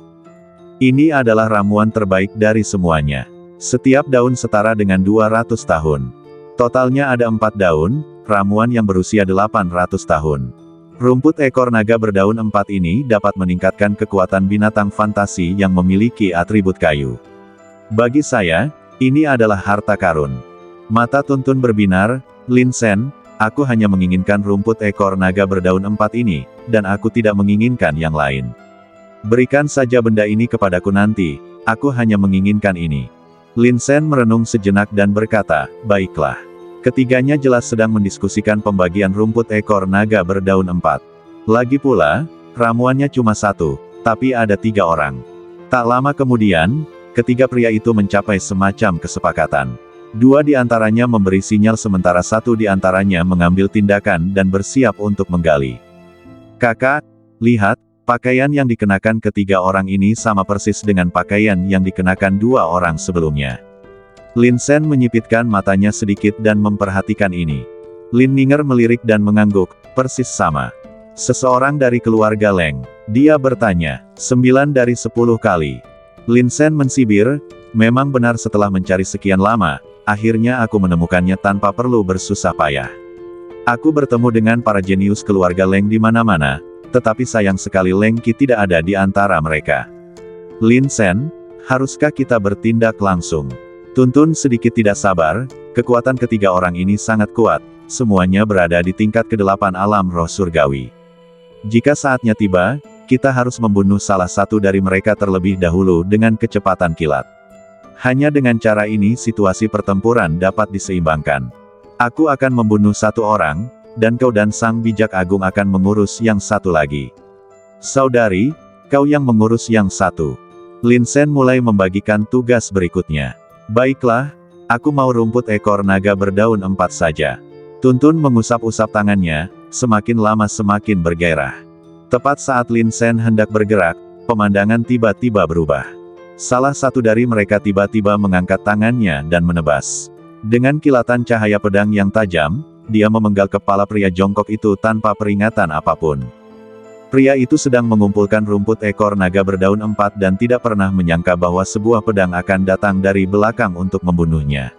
Ini adalah ramuan terbaik dari semuanya. Setiap daun setara dengan 200 tahun. Totalnya ada 4 daun, ramuan yang berusia 800 tahun. Rumput ekor naga berdaun 4 ini dapat meningkatkan kekuatan binatang fantasi yang memiliki atribut kayu. Bagi saya, ini adalah harta karun. Mata Tuntun berbinar, Lin Sen, aku hanya menginginkan rumput ekor naga berdaun 4 ini, dan aku tidak menginginkan yang lain. Berikan saja benda ini kepadaku nanti, aku hanya menginginkan ini. Lin Sen merenung sejenak dan berkata, baiklah. Ketiganya jelas sedang mendiskusikan pembagian rumput ekor naga berdaun 4. Lagi pula, ramuannya cuma 1, tapi ada 3 orang. Tak lama kemudian, ketiga pria itu mencapai semacam kesepakatan. 2 di antaranya memberi sinyal sementara 1 di antaranya mengambil tindakan dan bersiap untuk menggali. Kakak, lihat, pakaian yang dikenakan ketiga orang ini sama persis dengan pakaian yang dikenakan 2 orang sebelumnya. Lin Sen menyipitkan matanya sedikit dan memperhatikan ini. Lin Ninger melirik dan mengangguk, persis sama. Seseorang dari keluarga Leng. Dia bertanya, 9 dari 10 kali. Lin Sen mensibir, memang benar setelah mencari sekian lama, akhirnya aku menemukannya tanpa perlu bersusah payah. Aku bertemu dengan para jenius keluarga Leng di mana-mana, tetapi sayang sekali Leng Qi tidak ada di antara mereka. Lin Sen, haruskah kita bertindak langsung? Tuntun sedikit tidak sabar, kekuatan ketiga orang ini sangat kuat, semuanya berada di tingkat ke-8 alam roh surgawi. Jika saatnya tiba, kita harus membunuh salah satu dari mereka terlebih dahulu dengan kecepatan kilat. Hanya dengan cara ini situasi pertempuran dapat diseimbangkan. Aku akan membunuh 1 orang, dan kau dan Sang Bijak Agung akan mengurus yang 1 lagi. Saudari, kau yang mengurus yang 1. Lin Sen mulai membagikan tugas berikutnya. Baiklah, aku mau rumput ekor naga berdaun 4 saja. Tuntun mengusap-usap tangannya, semakin lama semakin bergairah. Tepat saat Lin Sen hendak bergerak, pemandangan tiba-tiba berubah. Salah satu dari mereka tiba-tiba mengangkat tangannya dan menebas. Dengan kilatan cahaya pedang yang tajam, dia memenggal kepala pria jongkok itu tanpa peringatan apapun. Pria itu sedang mengumpulkan rumput ekor naga berdaun 4 dan tidak pernah menyangka bahwa sebuah pedang akan datang dari belakang untuk membunuhnya.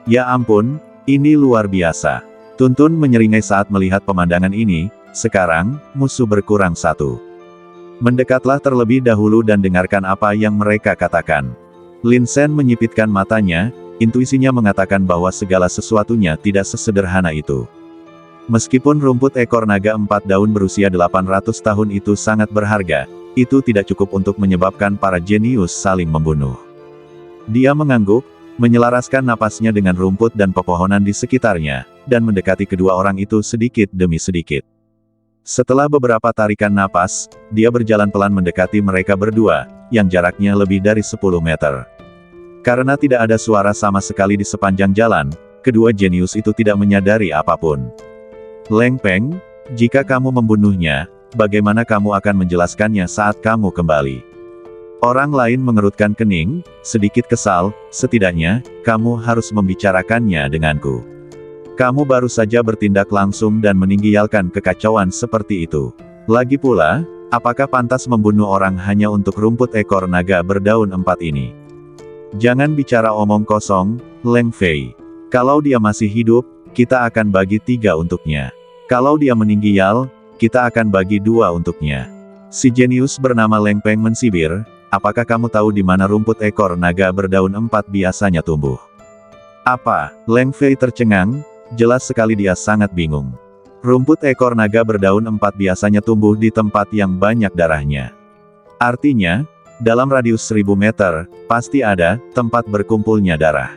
Ya ampun, ini luar biasa. Tuntun menyeringai saat melihat pemandangan ini, sekarang, musuh berkurang 1. Mendekatlah terlebih dahulu dan dengarkan apa yang mereka katakan. Lin Sen menyipitkan matanya, intuisinya mengatakan bahwa segala sesuatunya tidak sesederhana itu. Meskipun rumput ekor naga 4 daun berusia 800 tahun itu sangat berharga, itu tidak cukup untuk menyebabkan para jenius saling membunuh. Dia mengangguk, menyelaraskan napasnya dengan rumput dan pepohonan di sekitarnya, dan mendekati kedua orang itu sedikit demi sedikit. Setelah beberapa tarikan napas, dia berjalan pelan mendekati mereka berdua, yang jaraknya lebih dari 10 meter. Karena tidak ada suara sama sekali di sepanjang jalan, kedua jenius itu tidak menyadari apapun. Leng Peng, jika kamu membunuhnya, bagaimana kamu akan menjelaskannya saat kamu kembali? Orang lain mengerutkan kening, sedikit kesal, setidaknya, kamu harus membicarakannya denganku. Kamu baru saja bertindak langsung dan meninggalkan kekacauan seperti itu. Lagi pula, apakah pantas membunuh orang hanya untuk rumput ekor naga berdaun 4 ini? Jangan bicara omong kosong, Leng Fei. Kalau dia masih hidup, kita akan bagi 3 untuknya. Kalau dia meninggal, kita akan bagi 2 untuknya. Si jenius bernama Leng Peng mensibir, apakah kamu tahu di mana rumput ekor naga berdaun 4 biasanya tumbuh? Apa? Leng Fei tercengang, jelas sekali dia sangat bingung. Rumput ekor naga berdaun 4 biasanya tumbuh di tempat yang banyak darahnya. Artinya, dalam radius 1000 meter, pasti ada tempat berkumpulnya darah.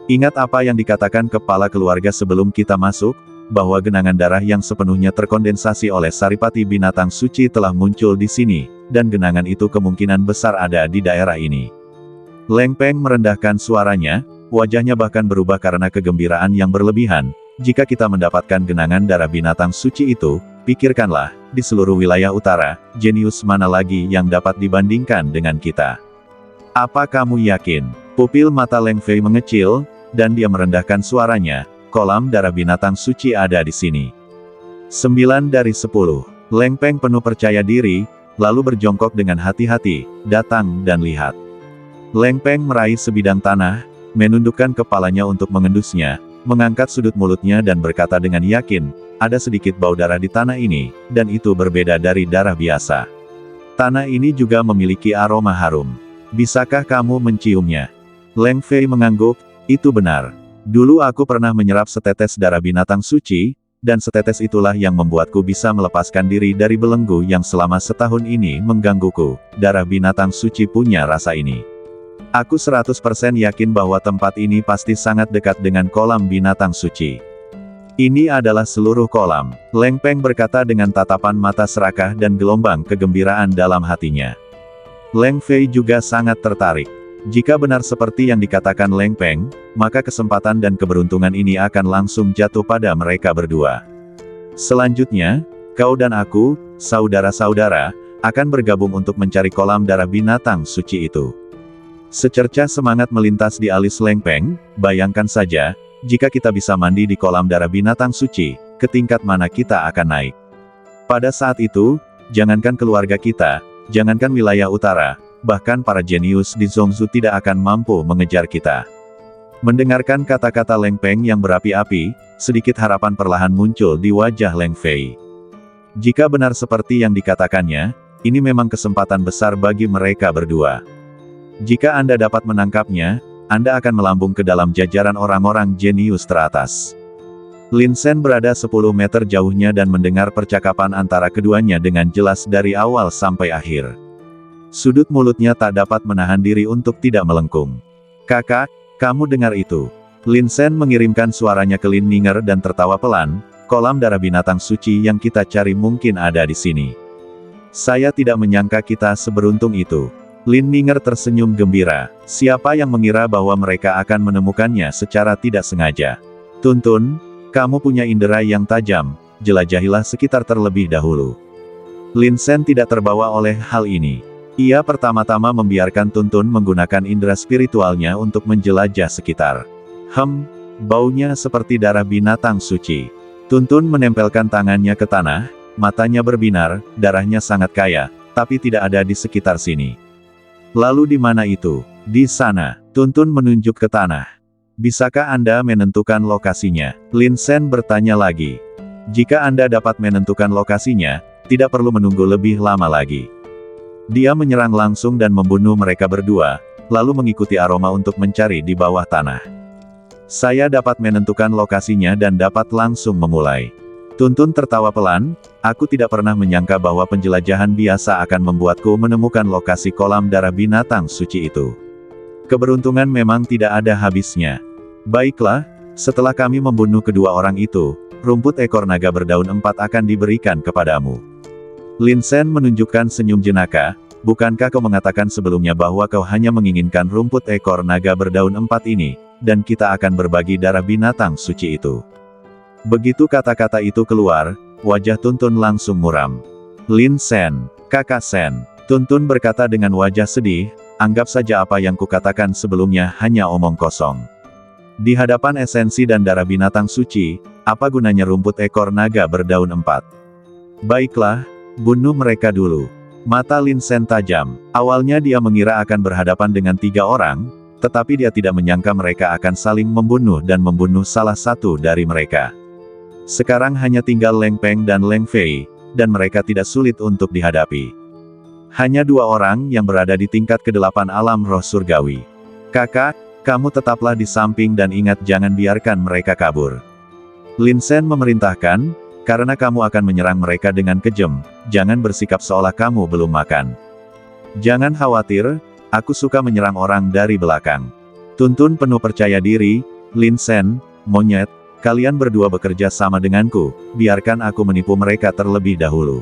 Ingat apa yang dikatakan kepala keluarga sebelum kita masuk, bahwa genangan darah yang sepenuhnya terkondensasi oleh saripati binatang suci telah muncul di sini, dan genangan itu kemungkinan besar ada di daerah ini. Leng Peng merendahkan suaranya, wajahnya bahkan berubah karena kegembiraan yang berlebihan. Jika kita mendapatkan genangan darah binatang suci itu, pikirkanlah, di seluruh wilayah utara, jenius mana lagi yang dapat dibandingkan dengan kita? Apa kamu yakin? Pupil mata Leng Fei mengecil, dan dia merendahkan suaranya, kolam darah binatang suci ada di sini. 9 dari 10. Leng Peng penuh percaya diri, lalu berjongkok dengan hati-hati, datang dan lihat. Leng Peng meraih sebidang tanah, menundukkan kepalanya untuk mengendusnya, mengangkat sudut mulutnya dan berkata dengan yakin, ada sedikit bau darah di tanah ini, dan itu berbeda dari darah biasa. Tanah ini juga memiliki aroma harum. Bisakah kamu menciumnya? Leng Fei mengangguk, itu benar. Dulu aku pernah menyerap setetes darah binatang suci, dan setetes itulah yang membuatku bisa melepaskan diri dari belenggu yang selama setahun ini menggangguku. Darah binatang suci punya rasa ini. Aku 100% yakin bahwa tempat ini pasti sangat dekat dengan kolam binatang suci. Ini adalah seluruh kolam. Leng Peng berkata dengan tatapan mata serakah dan gelombang kegembiraan dalam hatinya. Leng Fei juga sangat tertarik. Jika benar seperti yang dikatakan Leng Peng, maka kesempatan dan keberuntungan ini akan langsung jatuh pada mereka berdua. Selanjutnya, kau dan aku, saudara-saudara, akan bergabung untuk mencari kolam darah binatang suci itu. Secercah semangat melintas di alis Leng Peng, bayangkan saja, jika kita bisa mandi di kolam darah binatang suci, ke tingkat mana kita akan naik. Pada saat itu, jangankan keluarga kita, jangankan wilayah utara, bahkan para jenius di Zhongzhou tidak akan mampu mengejar kita. Mendengarkan kata-kata Leng Peng yang berapi-api, sedikit harapan perlahan muncul di wajah Leng Fei. Jika benar seperti yang dikatakannya, ini memang kesempatan besar bagi mereka berdua. Jika Anda dapat menangkapnya, Anda akan melambung ke dalam jajaran orang-orang jenius teratas. Lin Shen berada 10 meter jauhnya dan mendengar percakapan antara keduanya dengan jelas dari awal sampai akhir. Sudut mulutnya tak dapat menahan diri untuk tidak melengkung. Kakak, kamu dengar itu? Lin Shen mengirimkan suaranya ke Lin Ninger dan tertawa pelan, kolam darah binatang suci yang kita cari mungkin ada di sini. Saya tidak menyangka kita seberuntung itu. Lin Ninger tersenyum gembira. Siapa yang mengira bahwa mereka akan menemukannya secara tidak sengaja? Tuntun, kamu punya indera yang tajam, jelajahilah sekitar terlebih dahulu. Lin Shen tidak terbawa oleh hal ini. Ia pertama-tama membiarkan Tuntun menggunakan indera spiritualnya untuk menjelajah sekitar. Baunya seperti darah binatang suci. Tuntun menempelkan tangannya ke tanah, matanya berbinar, darahnya sangat kaya, tapi tidak ada di sekitar sini. Lalu di mana itu? Di sana. Tuntun menunjuk ke tanah. Bisakah Anda menentukan lokasinya? Lin Shen bertanya lagi. Jika Anda dapat menentukan lokasinya, tidak perlu menunggu lebih lama lagi. Dia menyerang langsung dan membunuh mereka berdua, lalu mengikuti aroma untuk mencari di bawah tanah. Saya dapat menentukan lokasinya dan dapat langsung memulai. Tuntun tertawa pelan, aku tidak pernah menyangka bahwa penjelajahan biasa akan membuatku menemukan lokasi kolam darah binatang suci itu. Keberuntungan memang tidak ada habisnya. Baiklah, setelah kami membunuh kedua orang itu, rumput ekor naga berdaun 4 akan diberikan kepadamu. Lin Shen menunjukkan senyum jenaka, bukankah kau mengatakan sebelumnya bahwa kau hanya menginginkan rumput ekor naga berdaun 4 ini, dan kita akan berbagi darah binatang suci itu. Begitu kata-kata itu keluar, wajah Tuntun langsung muram. Lin Shen, kakak Shen, Tuntun berkata dengan wajah sedih, anggap saja apa yang kukatakan sebelumnya hanya omong kosong. Di hadapan esensi dan darah binatang suci, apa gunanya rumput ekor naga berdaun 4? Baiklah, bunuh mereka dulu. Mata Lin Shen tajam. Awalnya dia mengira akan berhadapan dengan 3 orang, tetapi dia tidak menyangka mereka akan saling membunuh dan membunuh salah satu dari mereka. Sekarang hanya tinggal Leng Peng dan Leng Fei, dan mereka tidak sulit untuk dihadapi. Hanya 2 orang yang berada di tingkat ke-8 alam roh surgawi. Kakak, kamu tetaplah di samping dan ingat jangan biarkan mereka kabur. Lin Sen memerintahkan, karena kamu akan menyerang mereka dengan kejam, jangan bersikap seolah kamu belum makan. Jangan khawatir, aku suka menyerang orang dari belakang. Tuntun penuh percaya diri, Lin Sen, monyet, kalian berdua bekerja sama denganku, biarkan aku menipu mereka terlebih dahulu.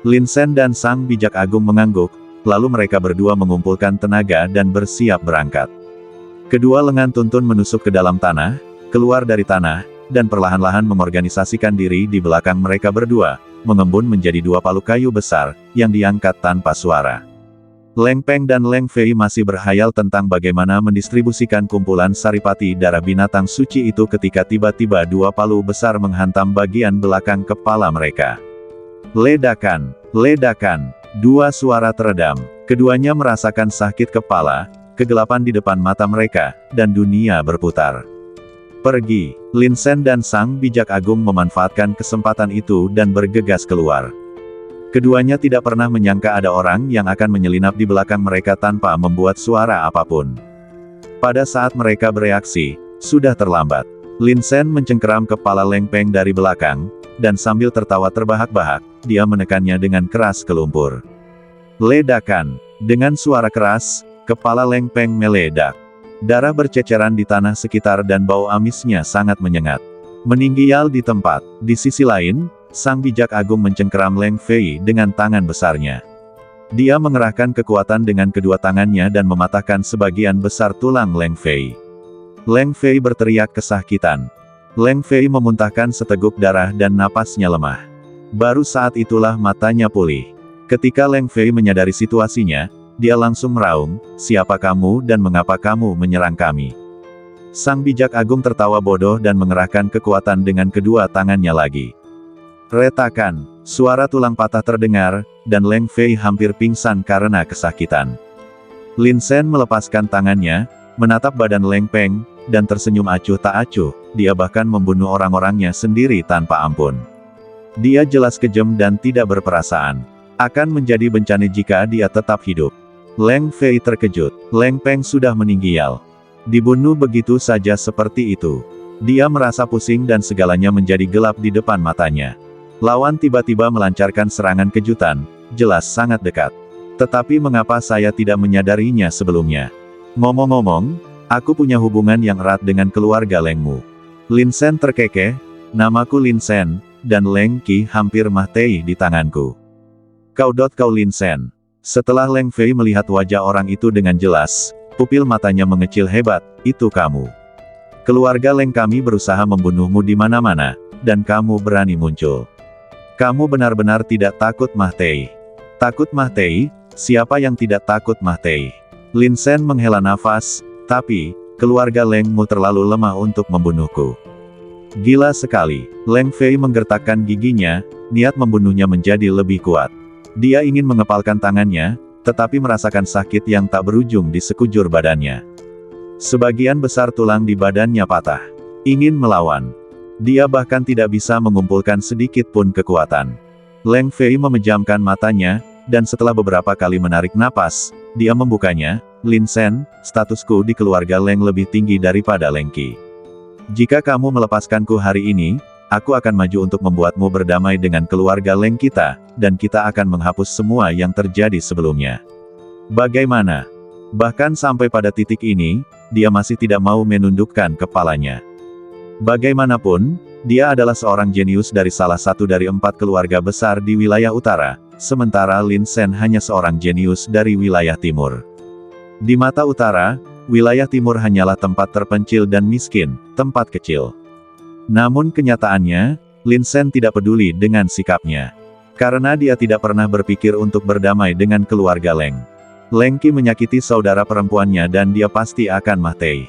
Lin Sen dan Sang Bijak Agung mengangguk, lalu mereka berdua mengumpulkan tenaga dan bersiap berangkat. Kedua lengan tuntun menusuk ke dalam tanah, keluar dari tanah, dan perlahan-lahan mengorganisasikan diri di belakang mereka berdua, mengembun menjadi 2 palu kayu besar, yang diangkat tanpa suara. Leng Peng dan Leng Fei masih berhayal tentang bagaimana mendistribusikan kumpulan saripati darah binatang suci itu ketika tiba-tiba 2 palu besar menghantam bagian belakang kepala mereka. Ledakan, ledakan, 2 suara teredam, keduanya merasakan sakit kepala, kegelapan di depan mata mereka, dan dunia berputar. Pergi, Lin Sen dan Sang Bijak Agung memanfaatkan kesempatan itu dan bergegas keluar. Keduanya tidak pernah menyangka ada orang yang akan menyelinap di belakang mereka tanpa membuat suara apapun. Pada saat mereka bereaksi, sudah terlambat. Lin Sen mencengkeram kepala Leng Peng dari belakang, dan sambil tertawa terbahak-bahak, dia menekannya dengan keras ke lumpur. Ledakan, dengan suara keras, kepala Leng Peng meledak. Darah berceceran di tanah sekitar dan bau amisnya sangat menyengat. Meninggial di tempat. Di sisi lain, Sang Bijak Agung mencengkeram Leng Fei dengan tangan besarnya. Dia mengerahkan kekuatan dengan kedua tangannya dan mematahkan sebagian besar tulang Leng Fei. Leng Fei berteriak kesakitan. Leng Fei memuntahkan seteguk darah dan napasnya lemah. Baru saat itulah matanya pulih. Ketika Leng Fei menyadari situasinya, dia langsung meraung, siapa kamu dan mengapa kamu menyerang kami? Sang Bijak Agung tertawa bodoh dan mengerahkan kekuatan dengan kedua tangannya lagi. Retakan, suara tulang patah terdengar, dan Leng Fei hampir pingsan karena kesakitan. Lin Sen melepaskan tangannya, menatap badan Leng Peng, dan tersenyum acuh tak acuh, dia bahkan membunuh orang-orangnya sendiri tanpa ampun. Dia jelas kejam dan tidak berperasaan. Akan menjadi bencana jika dia tetap hidup. Leng Fei terkejut. Leng Peng sudah meninggal. Dibunuh begitu saja seperti itu. Dia merasa pusing dan segalanya menjadi gelap di depan matanya. Lawan tiba-tiba melancarkan serangan kejutan, jelas sangat dekat. Tetapi mengapa saya tidak menyadarinya sebelumnya? Ngomong-ngomong, aku punya hubungan yang erat dengan keluarga Lengmu. Lin Sen terkekeh, namaku Lin Sen, dan Leng Qi hampir mati di tanganku. Kau Lin Sen. Setelah Leng Fei melihat wajah orang itu dengan jelas, pupil matanya mengecil hebat, itu kamu. Keluarga Leng kami berusaha membunuhmu di mana-mana, dan kamu berani muncul. Kamu benar-benar tidak takut mati. Takut mati? Siapa yang tidak takut mati? Lin Sen menghela nafas, tapi, keluarga Lengmu terlalu lemah untuk membunuhku. Gila sekali. Leng Fei menggertakkan giginya, niat membunuhnya menjadi lebih kuat. Dia ingin mengepalkan tangannya, tetapi merasakan sakit yang tak berujung di sekujur badannya. Sebagian besar tulang di badannya patah. Ingin melawan. Dia bahkan tidak bisa mengumpulkan sedikit pun kekuatan. Leng Fei memejamkan matanya, dan setelah beberapa kali menarik napas, dia membukanya. Lin Sen, statusku di keluarga Leng lebih tinggi daripada Leng Qi. Jika kamu melepaskanku hari ini, aku akan maju untuk membuatmu berdamai dengan keluarga Leng kita, dan kita akan menghapus semua yang terjadi sebelumnya. Bagaimana? Bahkan sampai pada titik ini, dia masih tidak mau menundukkan kepalanya. Bagaimanapun, dia adalah seorang jenius dari salah satu dari 4 keluarga besar di wilayah utara, sementara Lin Sen hanya seorang jenius dari wilayah timur. Di mata utara, wilayah timur hanyalah tempat terpencil dan miskin, tempat kecil. Namun kenyataannya, Lin Sen tidak peduli dengan sikapnya. Karena dia tidak pernah berpikir untuk berdamai dengan keluarga Leng. Leng Qi menyakiti saudara perempuannya dan dia pasti akan mati.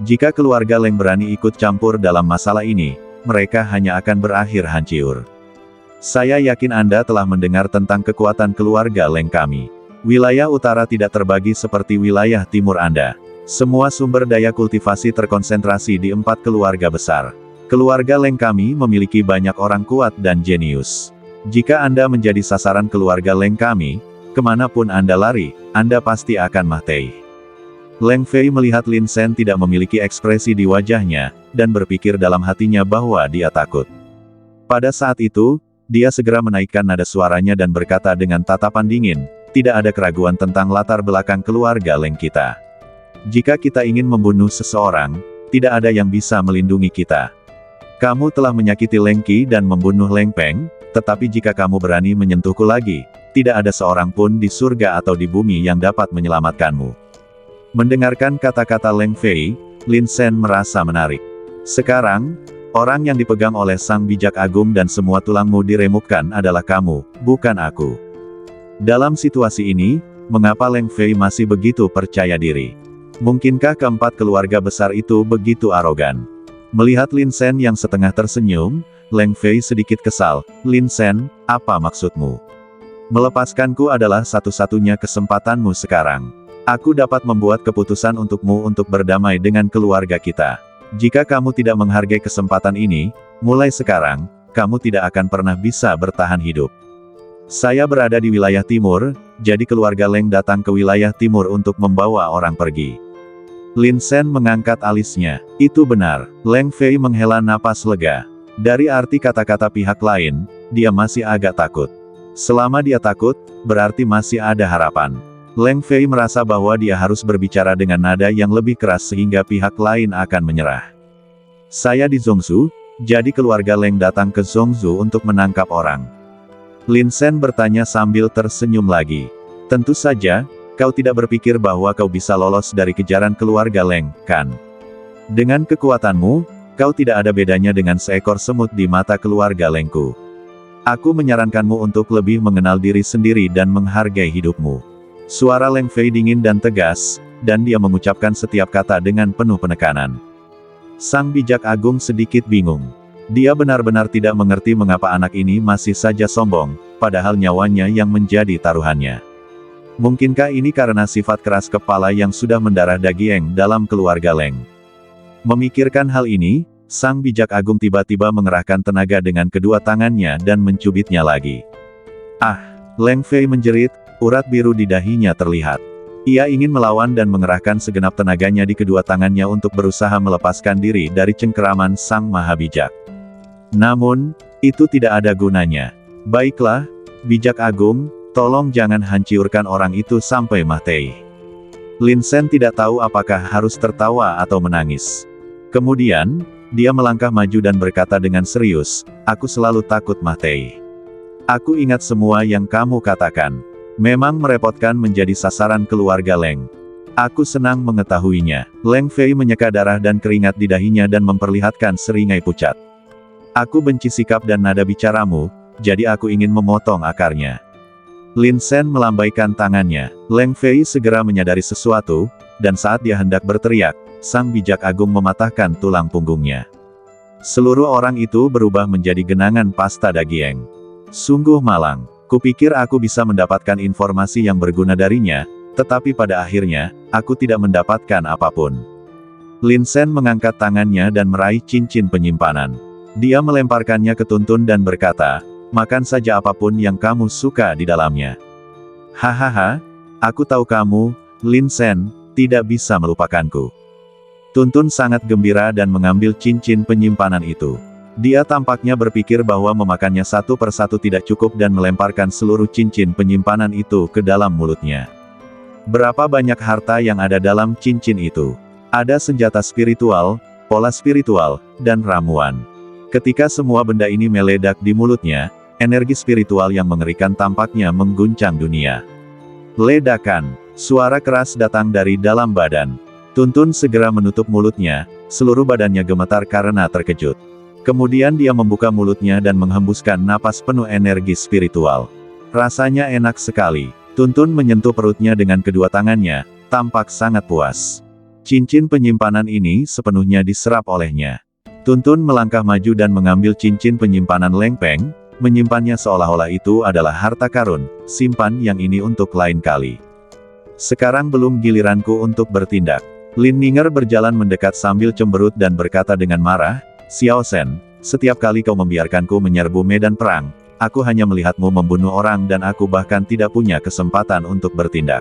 Jika keluarga Leng berani ikut campur dalam masalah ini, mereka hanya akan berakhir hancur. Saya yakin Anda telah mendengar tentang kekuatan keluarga Leng kami. Wilayah utara tidak terbagi seperti wilayah timur Anda. Semua sumber daya kultivasi terkonsentrasi di 4 keluarga besar. Keluarga Leng kami memiliki banyak orang kuat dan jenius. Jika Anda menjadi sasaran keluarga Leng kami, kemanapun Anda lari, Anda pasti akan mati. Leng Fei melihat Lin Sen tidak memiliki ekspresi di wajahnya, dan berpikir dalam hatinya bahwa dia takut. Pada saat itu, dia segera menaikkan nada suaranya dan berkata dengan tatapan dingin, tidak ada keraguan tentang latar belakang keluarga Leng kita. Jika kita ingin membunuh seseorang, tidak ada yang bisa melindungi kita. Kamu telah menyakiti Leng Qi dan membunuh Leng Peng, tetapi jika kamu berani menyentuhku lagi, tidak ada seorang pun di surga atau di bumi yang dapat menyelamatkanmu. Mendengarkan kata-kata Leng Fei, Lin Sen merasa menarik. Sekarang, orang yang dipegang oleh Sang Bijak Agung dan semua tulangmu diremukkan adalah kamu, bukan aku. Dalam situasi ini, mengapa Leng Fei masih begitu percaya diri? Mungkinkah keempat keluarga besar itu begitu arogan? Melihat Lin Sen yang setengah tersenyum, Leng Fei sedikit kesal. Lin Sen, apa maksudmu? Melepaskanku adalah satu-satunya kesempatanmu sekarang. Aku dapat membuat keputusan untukmu untuk berdamai dengan keluarga kita. Jika kamu tidak menghargai kesempatan ini, mulai sekarang, kamu tidak akan pernah bisa bertahan hidup. Saya berada di wilayah timur, jadi keluarga Leng datang ke wilayah timur untuk membawa orang pergi. Lin Sen mengangkat alisnya. Itu benar. Leng Fei menghela napas lega. Dari arti kata-kata pihak lain, dia masih agak takut. Selama dia takut, berarti masih ada harapan. Leng Fei merasa bahwa dia harus berbicara dengan nada yang lebih keras sehingga pihak lain akan menyerah. Saya di Zhongzhou, jadi keluarga Leng datang ke Zhongzhou untuk menangkap orang. Lin Sen bertanya sambil tersenyum lagi. Tentu saja, kau tidak berpikir bahwa kau bisa lolos dari kejaran keluarga Leng, kan? Dengan kekuatanmu, kau tidak ada bedanya dengan seekor semut di mata keluarga Lengku. Aku menyarankanmu untuk lebih mengenal diri sendiri dan menghargai hidupmu. Suara Leng Fei dingin dan tegas, dan dia mengucapkan setiap kata dengan penuh penekanan. Sang Bijak Agung sedikit bingung. Dia benar-benar tidak mengerti mengapa anak ini masih saja sombong, padahal nyawanya yang menjadi taruhannya. Mungkinkah ini karena sifat keras kepala yang sudah mendarah daging dalam keluarga Leng? Memikirkan hal ini, Sang Bijak Agung tiba-tiba mengerahkan tenaga dengan kedua tangannya dan mencubitnya lagi. Ah! Leng Fei menjerit, urat biru di dahinya terlihat. Ia ingin melawan dan mengerahkan segenap tenaganya di kedua tangannya untuk berusaha melepaskan diri dari cengkeraman Sang Maha Bijak. Namun, itu tidak ada gunanya. Baiklah, Bijak Agung, tolong jangan hancurkan orang itu sampai mati. Lin Sen tidak tahu apakah harus tertawa atau menangis. Kemudian, dia melangkah maju dan berkata dengan serius, aku selalu takut mati. Aku ingat semua yang kamu katakan. Memang merepotkan menjadi sasaran keluarga Leng. Aku senang mengetahuinya. Leng Fei menyeka darah dan keringat di dahinya dan memperlihatkan seringai pucat. Aku benci sikap dan nada bicaramu, jadi aku ingin memotong akarnya. Lin Sen melambaikan tangannya. Leng Fei segera menyadari sesuatu, dan saat dia hendak berteriak, Sang Bijak Agung mematahkan tulang punggungnya. Seluruh orang itu berubah menjadi genangan pasta daging. Sungguh malang. Kupikir aku bisa mendapatkan informasi yang berguna darinya, tetapi pada akhirnya, aku tidak mendapatkan apapun. Lin Sen mengangkat tangannya dan meraih cincin penyimpanan. Dia melemparkannya ke Tuntun dan berkata, makan saja apapun yang kamu suka di dalamnya. Hahaha, aku tahu kamu, Lin Sen, tidak bisa melupakanku. Tuntun sangat gembira dan mengambil cincin penyimpanan itu. Dia tampaknya berpikir bahwa memakannya satu persatu tidak cukup dan melemparkan seluruh cincin penyimpanan itu ke dalam mulutnya. Berapa banyak harta yang ada dalam cincin itu? Ada senjata spiritual, pola spiritual, dan ramuan. Ketika semua benda ini meledak di mulutnya, energi spiritual yang mengerikan tampaknya mengguncang dunia. Ledakan, suara keras datang dari dalam badan. Tuntun segera menutup mulutnya, seluruh badannya gemetar karena terkejut. Kemudian dia membuka mulutnya dan menghembuskan napas penuh energi spiritual. Rasanya enak sekali. Tuntun menyentuh perutnya dengan kedua tangannya, tampak sangat puas. Cincin penyimpanan ini sepenuhnya diserap olehnya. Tuntun melangkah maju dan mengambil cincin penyimpanan Leng Peng, menyimpannya seolah-olah itu adalah harta karun, simpan yang ini untuk lain kali. Sekarang belum giliranku untuk bertindak. Lin Ninger berjalan mendekat sambil cemberut dan berkata dengan marah, "Xiao Shen, setiap kali kau membiarkanku menyerbu medan perang, aku hanya melihatmu membunuh orang dan aku bahkan tidak punya kesempatan untuk bertindak.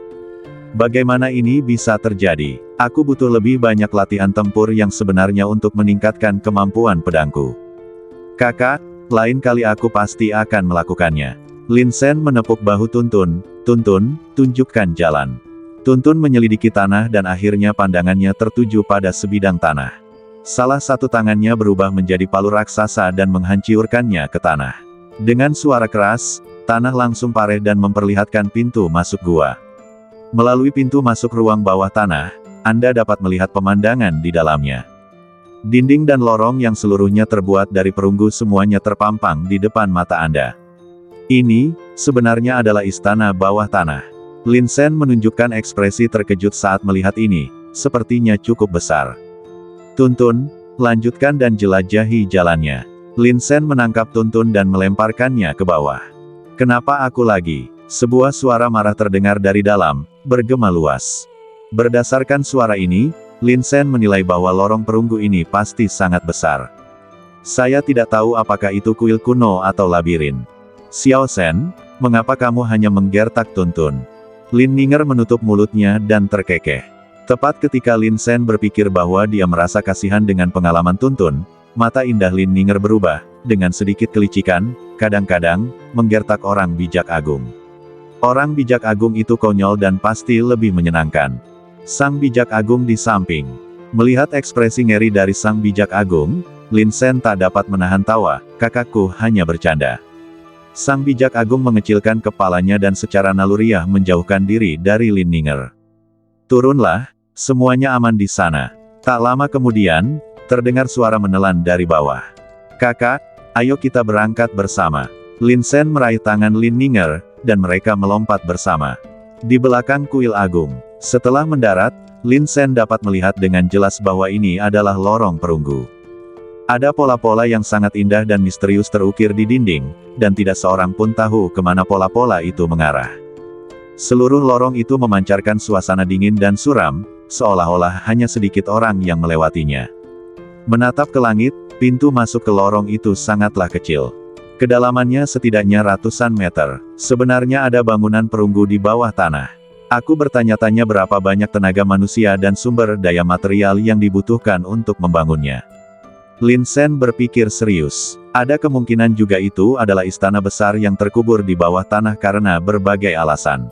Bagaimana ini bisa terjadi? Aku butuh lebih banyak latihan tempur yang sebenarnya untuk meningkatkan kemampuan pedangku. Kakak, lain kali aku pasti akan melakukannya." Lin Shen menepuk bahu Tuntun. "Tuntun, tunjukkan jalan." Tuntun menyelidiki tanah dan akhirnya pandangannya tertuju pada sebidang tanah. Salah satu tangannya berubah menjadi palu raksasa dan menghancurkannya ke tanah. Dengan suara keras, tanah langsung pareh dan memperlihatkan pintu masuk gua. Melalui pintu masuk ruang bawah tanah, Anda dapat melihat pemandangan di dalamnya. Dinding dan lorong yang seluruhnya terbuat dari perunggu semuanya terpampang di depan mata Anda. Ini, sebenarnya adalah istana bawah tanah. Lin Shen menunjukkan ekspresi terkejut saat melihat ini, sepertinya cukup besar. "Tuntun, lanjutkan dan jelajahi jalannya." Lin Shen menangkap Tuntun dan melemparkannya ke bawah. "Kenapa aku lagi?" Sebuah suara marah terdengar dari dalam, bergema luas. Berdasarkan suara ini, Lin Shen menilai bahwa lorong perunggu ini pasti sangat besar. "Saya tidak tahu apakah itu kuil kuno atau labirin. Xiao Shen, mengapa kamu hanya menggertak Tuntun?" Lin Ninger menutup mulutnya dan terkekeh. Tepat ketika Lin Shen berpikir bahwa dia merasa kasihan dengan pengalaman Tuntun, mata indah Lin Ninger berubah, dengan sedikit kelicikan, kadang-kadang, menggertak orang bijak agung. Orang bijak agung itu konyol dan pasti lebih menyenangkan. Sang bijak agung di samping. Melihat ekspresi ngeri dari sang bijak agung, Lin Shen tak dapat menahan tawa, "Kakakku hanya bercanda." Sang bijak agung mengecilkan kepalanya dan secara naluriah menjauhkan diri dari Lin Ninger. "Turunlah, semuanya aman di sana." Tak lama kemudian, terdengar suara menelan dari bawah. "Kakak, ayo kita berangkat bersama." Lin Shen meraih tangan Lin Ninger, dan mereka melompat bersama. Di belakang kuil agung. Setelah mendarat, Lin Shen dapat melihat dengan jelas bahwa ini adalah lorong perunggu. Ada pola-pola yang sangat indah dan misterius terukir di dinding, dan tidak seorang pun tahu kemana pola-pola itu mengarah. Seluruh lorong itu memancarkan suasana dingin dan suram, seolah-olah hanya sedikit orang yang melewatinya. Menatap ke langit, pintu masuk ke lorong itu sangatlah kecil. Kedalamannya setidaknya ratusan meter. Sebenarnya ada bangunan perunggu di bawah tanah. Aku bertanya-tanya berapa banyak tenaga manusia dan sumber daya material yang dibutuhkan untuk membangunnya. Lin Shen berpikir serius. Ada kemungkinan juga itu adalah istana besar yang terkubur di bawah tanah karena berbagai alasan.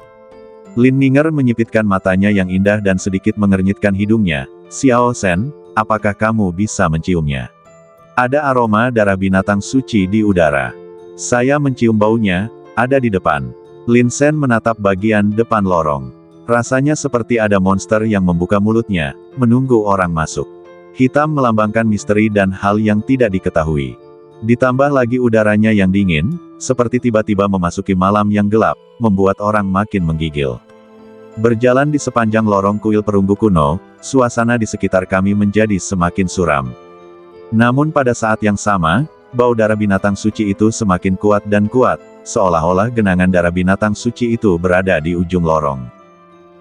Lin Ninger menyipitkan matanya yang indah dan sedikit mengernyitkan hidungnya. "Xiao Shen, apakah kamu bisa menciumnya? Ada aroma darah binatang suci di udara. Saya mencium baunya, ada di depan." Lin Shen menatap bagian depan lorong. Rasanya seperti ada monster yang membuka mulutnya, menunggu orang masuk. Hitam melambangkan misteri dan hal yang tidak diketahui. Ditambah lagi udaranya yang dingin, seperti tiba-tiba memasuki malam yang gelap, membuat orang makin menggigil. Berjalan di sepanjang lorong kuil perunggu kuno, suasana di sekitar kami menjadi semakin suram. Namun pada saat yang sama, bau darah binatang suci itu semakin kuat dan kuat, seolah-olah genangan darah binatang suci itu berada di ujung lorong.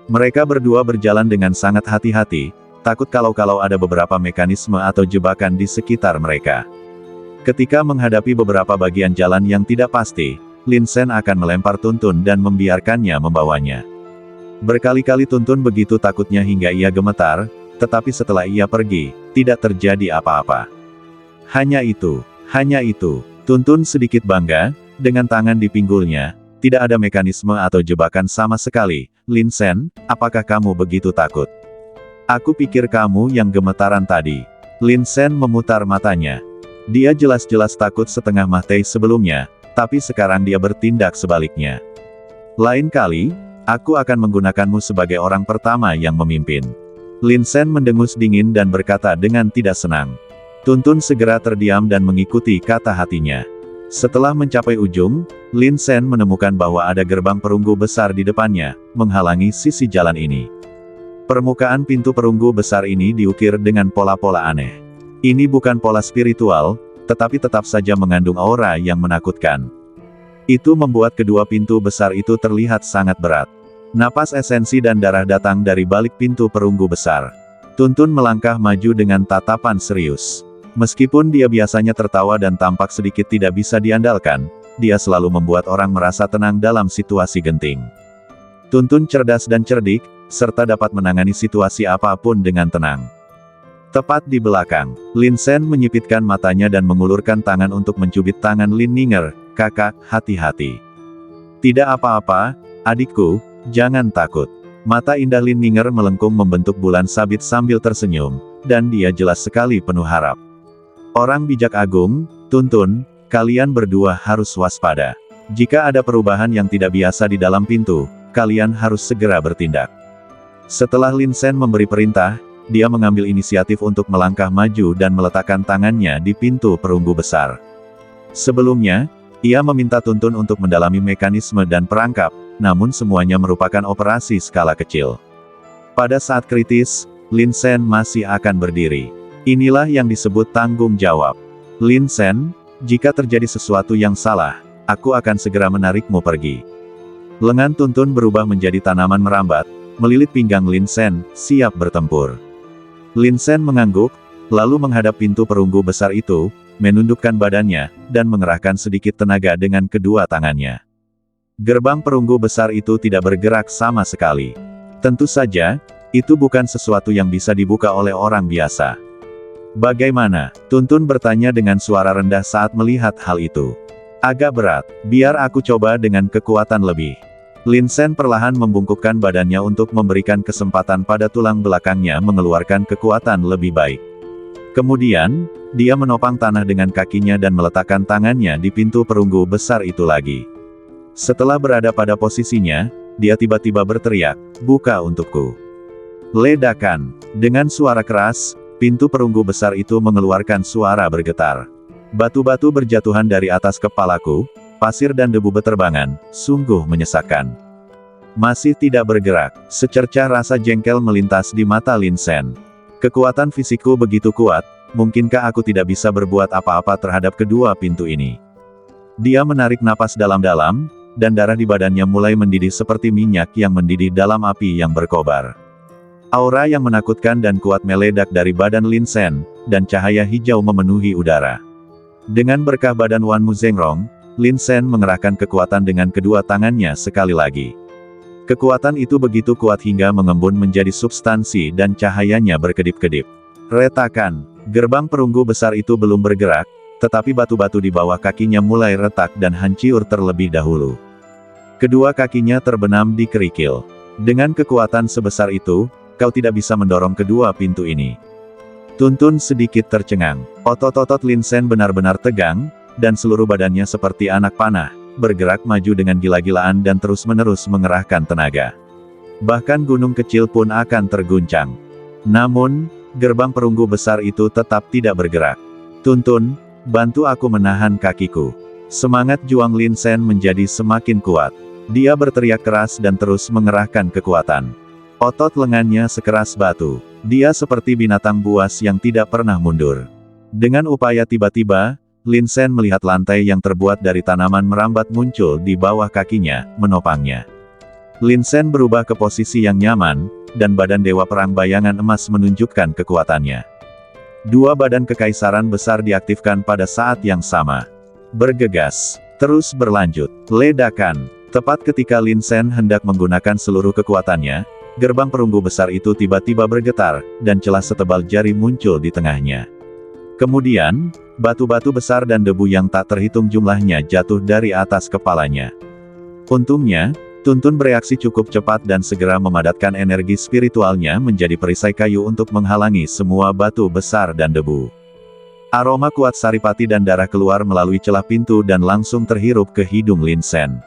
Mereka berdua berjalan dengan sangat hati-hati, takut kalau ada beberapa mekanisme atau jebakan di sekitar mereka. Ketika menghadapi beberapa bagian jalan yang tidak pasti, Lin Shen akan melempar Tuntun dan membiarkannya membawanya. Berkali-kali Tuntun begitu takutnya hingga ia gemetar, tetapi setelah ia pergi, tidak terjadi apa-apa. Hanya itu, Tuntun sedikit bangga, dengan tangan di pinggulnya, tidak ada mekanisme atau jebakan sama sekali. "Lin Shen, apakah kamu begitu takut? Aku pikir kamu yang gemetaran tadi." Lin Shen memutar matanya. Dia jelas-jelas takut setengah mati sebelumnya, tapi sekarang dia bertindak sebaliknya. "Lain kali, aku akan menggunakanmu sebagai orang pertama yang memimpin." Lin Shen mendengus dingin dan berkata dengan tidak senang. Tuntun segera terdiam dan mengikuti kata hatinya. Setelah mencapai ujung, Lin Shen menemukan bahwa ada gerbang perunggu besar di depannya, menghalangi sisi jalan ini. Permukaan pintu perunggu besar ini diukir dengan pola-pola aneh. Ini bukan pola spiritual, tetapi tetap saja mengandung aura yang menakutkan. Itu membuat kedua pintu besar itu terlihat sangat berat. Napas esensi dan darah datang dari balik pintu perunggu besar. Tuntun melangkah maju dengan tatapan serius. Meskipun dia biasanya tertawa dan tampak sedikit tidak bisa diandalkan, dia selalu membuat orang merasa tenang dalam situasi genting. Tuntun cerdas dan cerdik, serta dapat menangani situasi apapun dengan tenang. Tepat di belakang, Lin Sen menyipitkan matanya dan mengulurkan tangan untuk mencubit tangan Lin Ninger. "Kakak, hati-hati. Tidak apa-apa, adikku, jangan takut." Mata indah Lin Ninger melengkung membentuk bulan sabit sambil tersenyum, dan dia jelas sekali penuh harap. "Orang bijak agung, Tuntun, kalian berdua harus waspada. Jika ada perubahan yang tidak biasa di dalam pintu, kalian harus segera bertindak." Setelah Lin Sen memberi perintah, dia mengambil inisiatif untuk melangkah maju dan meletakkan tangannya di pintu perunggu besar. Sebelumnya, ia meminta Tuntun untuk mendalami mekanisme dan perangkap, namun semuanya merupakan operasi skala kecil. Pada saat kritis, Lin Sen masih akan berdiri. Inilah yang disebut tanggung jawab. "Lin Sen, jika terjadi sesuatu yang salah, aku akan segera menarikmu pergi." Lengan Tuntun berubah menjadi tanaman merambat, melilit pinggang Lin Sen, siap bertempur. Lin Sen mengangguk, lalu menghadap pintu perunggu besar itu, menundukkan badannya, dan mengerahkan sedikit tenaga dengan kedua tangannya. Gerbang perunggu besar itu tidak bergerak sama sekali. Tentu saja, itu bukan sesuatu yang bisa dibuka oleh orang biasa. "Bagaimana?" Tuntun bertanya dengan suara rendah saat melihat hal itu. "Agak berat, biar aku coba dengan kekuatan lebih." Lin Sen perlahan membungkukkan badannya untuk memberikan kesempatan pada tulang belakangnya mengeluarkan kekuatan lebih baik. Kemudian, dia menopang tanah dengan kakinya dan meletakkan tangannya di pintu perunggu besar itu lagi. Setelah berada pada posisinya, dia tiba-tiba berteriak, "Buka untukku." Ledakan. Dengan suara keras, pintu perunggu besar itu mengeluarkan suara bergetar. Batu-batu berjatuhan dari atas kepalaku, pasir dan debu beterbangan, sungguh menyesakkan. Masih tidak bergerak, secercah rasa jengkel melintas di mata Lin Sen. Kekuatan fisikku begitu kuat, mungkinkah aku tidak bisa berbuat apa-apa terhadap kedua pintu ini? Dia menarik napas dalam-dalam, dan darah di badannya mulai mendidih seperti minyak yang mendidih dalam api yang berkobar. Aura yang menakutkan dan kuat meledak dari badan Lin Sen, dan cahaya hijau memenuhi udara. Dengan berkah badan Wan Mu Zhengrong, Lin Sen mengerahkan kekuatan dengan kedua tangannya sekali lagi. Kekuatan itu begitu kuat hingga mengembun menjadi substansi dan cahayanya berkedip-kedip. Retakan. Gerbang perunggu besar itu belum bergerak, tetapi batu-batu di bawah kakinya mulai retak dan hancur terlebih dahulu. Kedua kakinya terbenam di kerikil. "Dengan kekuatan sebesar itu, kau tidak bisa mendorong kedua pintu ini." Tuntun sedikit tercengang. Otot-otot Lin Sen benar-benar tegang, dan seluruh badannya seperti anak panah, bergerak maju dengan gila-gilaan dan terus-menerus mengerahkan tenaga. Bahkan gunung kecil pun akan terguncang. Namun, gerbang perunggu besar itu tetap tidak bergerak. "Tuntun, bantu aku menahan kakiku." Semangat juang Lin Sen menjadi semakin kuat. Dia berteriak keras dan terus mengerahkan kekuatan. Otot lengannya sekeras batu. Dia seperti binatang buas yang tidak pernah mundur. Dengan upaya tiba-tiba, Lin Sen melihat lantai yang terbuat dari tanaman merambat muncul di bawah kakinya, menopangnya. Lin Sen berubah ke posisi yang nyaman, dan badan Dewa Perang Bayangan Emas menunjukkan kekuatannya. Dua badan kekaisaran besar diaktifkan pada saat yang sama. Bergegas, terus berlanjut. Ledakan. Tepat ketika Lin Sen hendak menggunakan seluruh kekuatannya, gerbang perunggu besar itu tiba-tiba bergetar, dan celah setebal jari muncul di tengahnya. Kemudian, batu-batu besar dan debu yang tak terhitung jumlahnya jatuh dari atas kepalanya. Untungnya, Tuntun bereaksi cukup cepat dan segera memadatkan energi spiritualnya menjadi perisai kayu untuk menghalangi semua batu besar dan debu. Aroma kuat saripati dan darah keluar melalui celah pintu dan langsung terhirup ke hidung Lin Sen.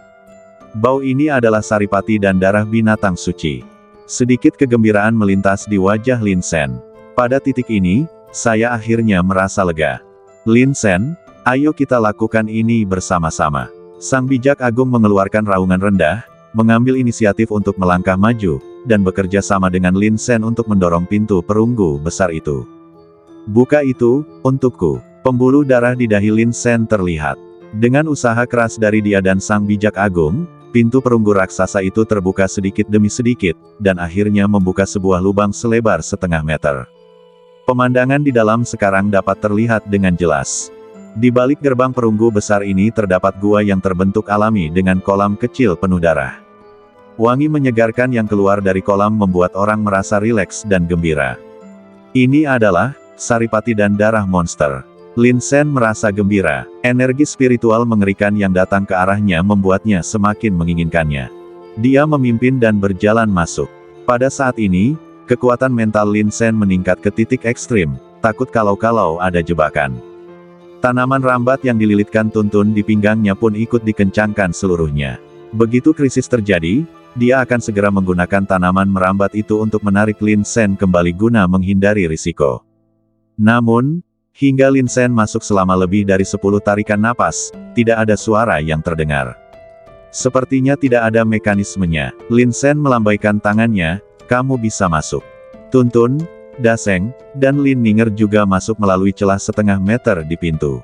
Bau ini adalah saripati dan darah binatang suci. Sedikit kegembiraan melintas di wajah Lin Sen. Pada titik ini, saya akhirnya merasa lega. "Lin Sen, ayo kita lakukan ini bersama-sama." Sang bijak agung mengeluarkan raungan rendah, mengambil inisiatif untuk melangkah maju, dan bekerja sama dengan Lin Sen untuk mendorong pintu perunggu besar itu. "Buka itu, untukku." Pembuluh darah di dahi Lin Sen terlihat. Dengan usaha keras dari dia dan sang bijak agung, pintu perunggu raksasa itu terbuka sedikit demi sedikit, dan akhirnya membuka sebuah lubang selebar setengah meter. Pemandangan di dalam sekarang dapat terlihat dengan jelas. Di balik gerbang perunggu besar ini terdapat gua yang terbentuk alami dengan kolam kecil penuh darah. Wangi menyegarkan yang keluar dari kolam membuat orang merasa rileks dan gembira. Ini adalah saripati dan darah monster. Lin Sen merasa gembira. Energi spiritual mengerikan yang datang ke arahnya membuatnya semakin menginginkannya. Dia memimpin dan berjalan masuk. Pada saat ini, kekuatan mental Lin Sen meningkat ke titik ekstrim, takut kalau-kalau ada jebakan. Tanaman rambat yang dililitkan tuntun di pinggangnya pun ikut dikencangkan seluruhnya. Begitu krisis terjadi, dia akan segera menggunakan tanaman merambat itu untuk menarik Lin Sen kembali guna menghindari risiko. Namun, hingga Lin Sen masuk selama lebih dari 10 tarikan napas, tidak ada suara yang terdengar. Sepertinya tidak ada mekanismenya. Lin Sen melambaikan tangannya, "Kamu bisa masuk." Tuntun, Daseng, dan Lin Ninger juga masuk melalui celah setengah meter di pintu.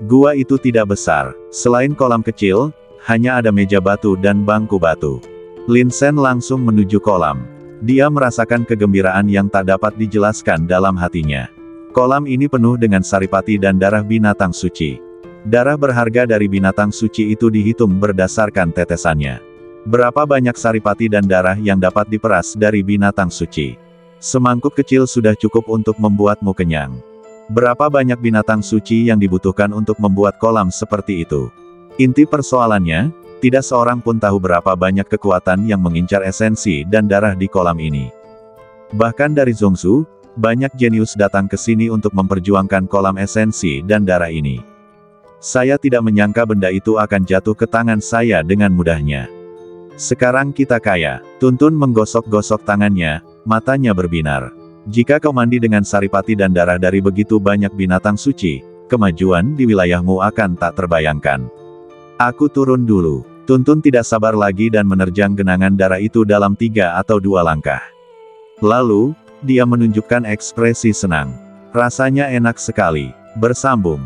Gua itu tidak besar. Selain kolam kecil, hanya ada meja batu dan bangku batu. Lin Sen langsung menuju kolam. Dia merasakan kegembiraan yang tak dapat dijelaskan dalam hatinya. Kolam ini penuh dengan saripati dan darah binatang suci. Darah berharga dari binatang suci itu dihitung berdasarkan tetesannya. Berapa banyak saripati dan darah yang dapat diperas dari binatang suci? Semangkuk kecil sudah cukup untuk membuatmu kenyang. Berapa banyak binatang suci yang dibutuhkan untuk membuat kolam seperti itu? Inti persoalannya, tidak seorang pun tahu berapa banyak kekuatan yang mengincar esensi dan darah di kolam ini. Bahkan dari Zhongzhou, banyak jenius datang ke sini untuk memperjuangkan kolam esensi dan darah ini. Saya tidak menyangka benda itu akan jatuh ke tangan saya dengan mudahnya. Sekarang kita kaya. Tuntun menggosok-gosok tangannya, matanya berbinar. Jika kau mandi dengan saripati dan darah dari begitu banyak binatang suci, kemajuan di wilayahmu akan tak terbayangkan. Aku turun dulu. Tuntun tidak sabar lagi dan menerjang genangan darah itu dalam 3 atau 2 langkah. Lalu, dia menunjukkan ekspresi senang. Rasanya enak sekali. Bersambung.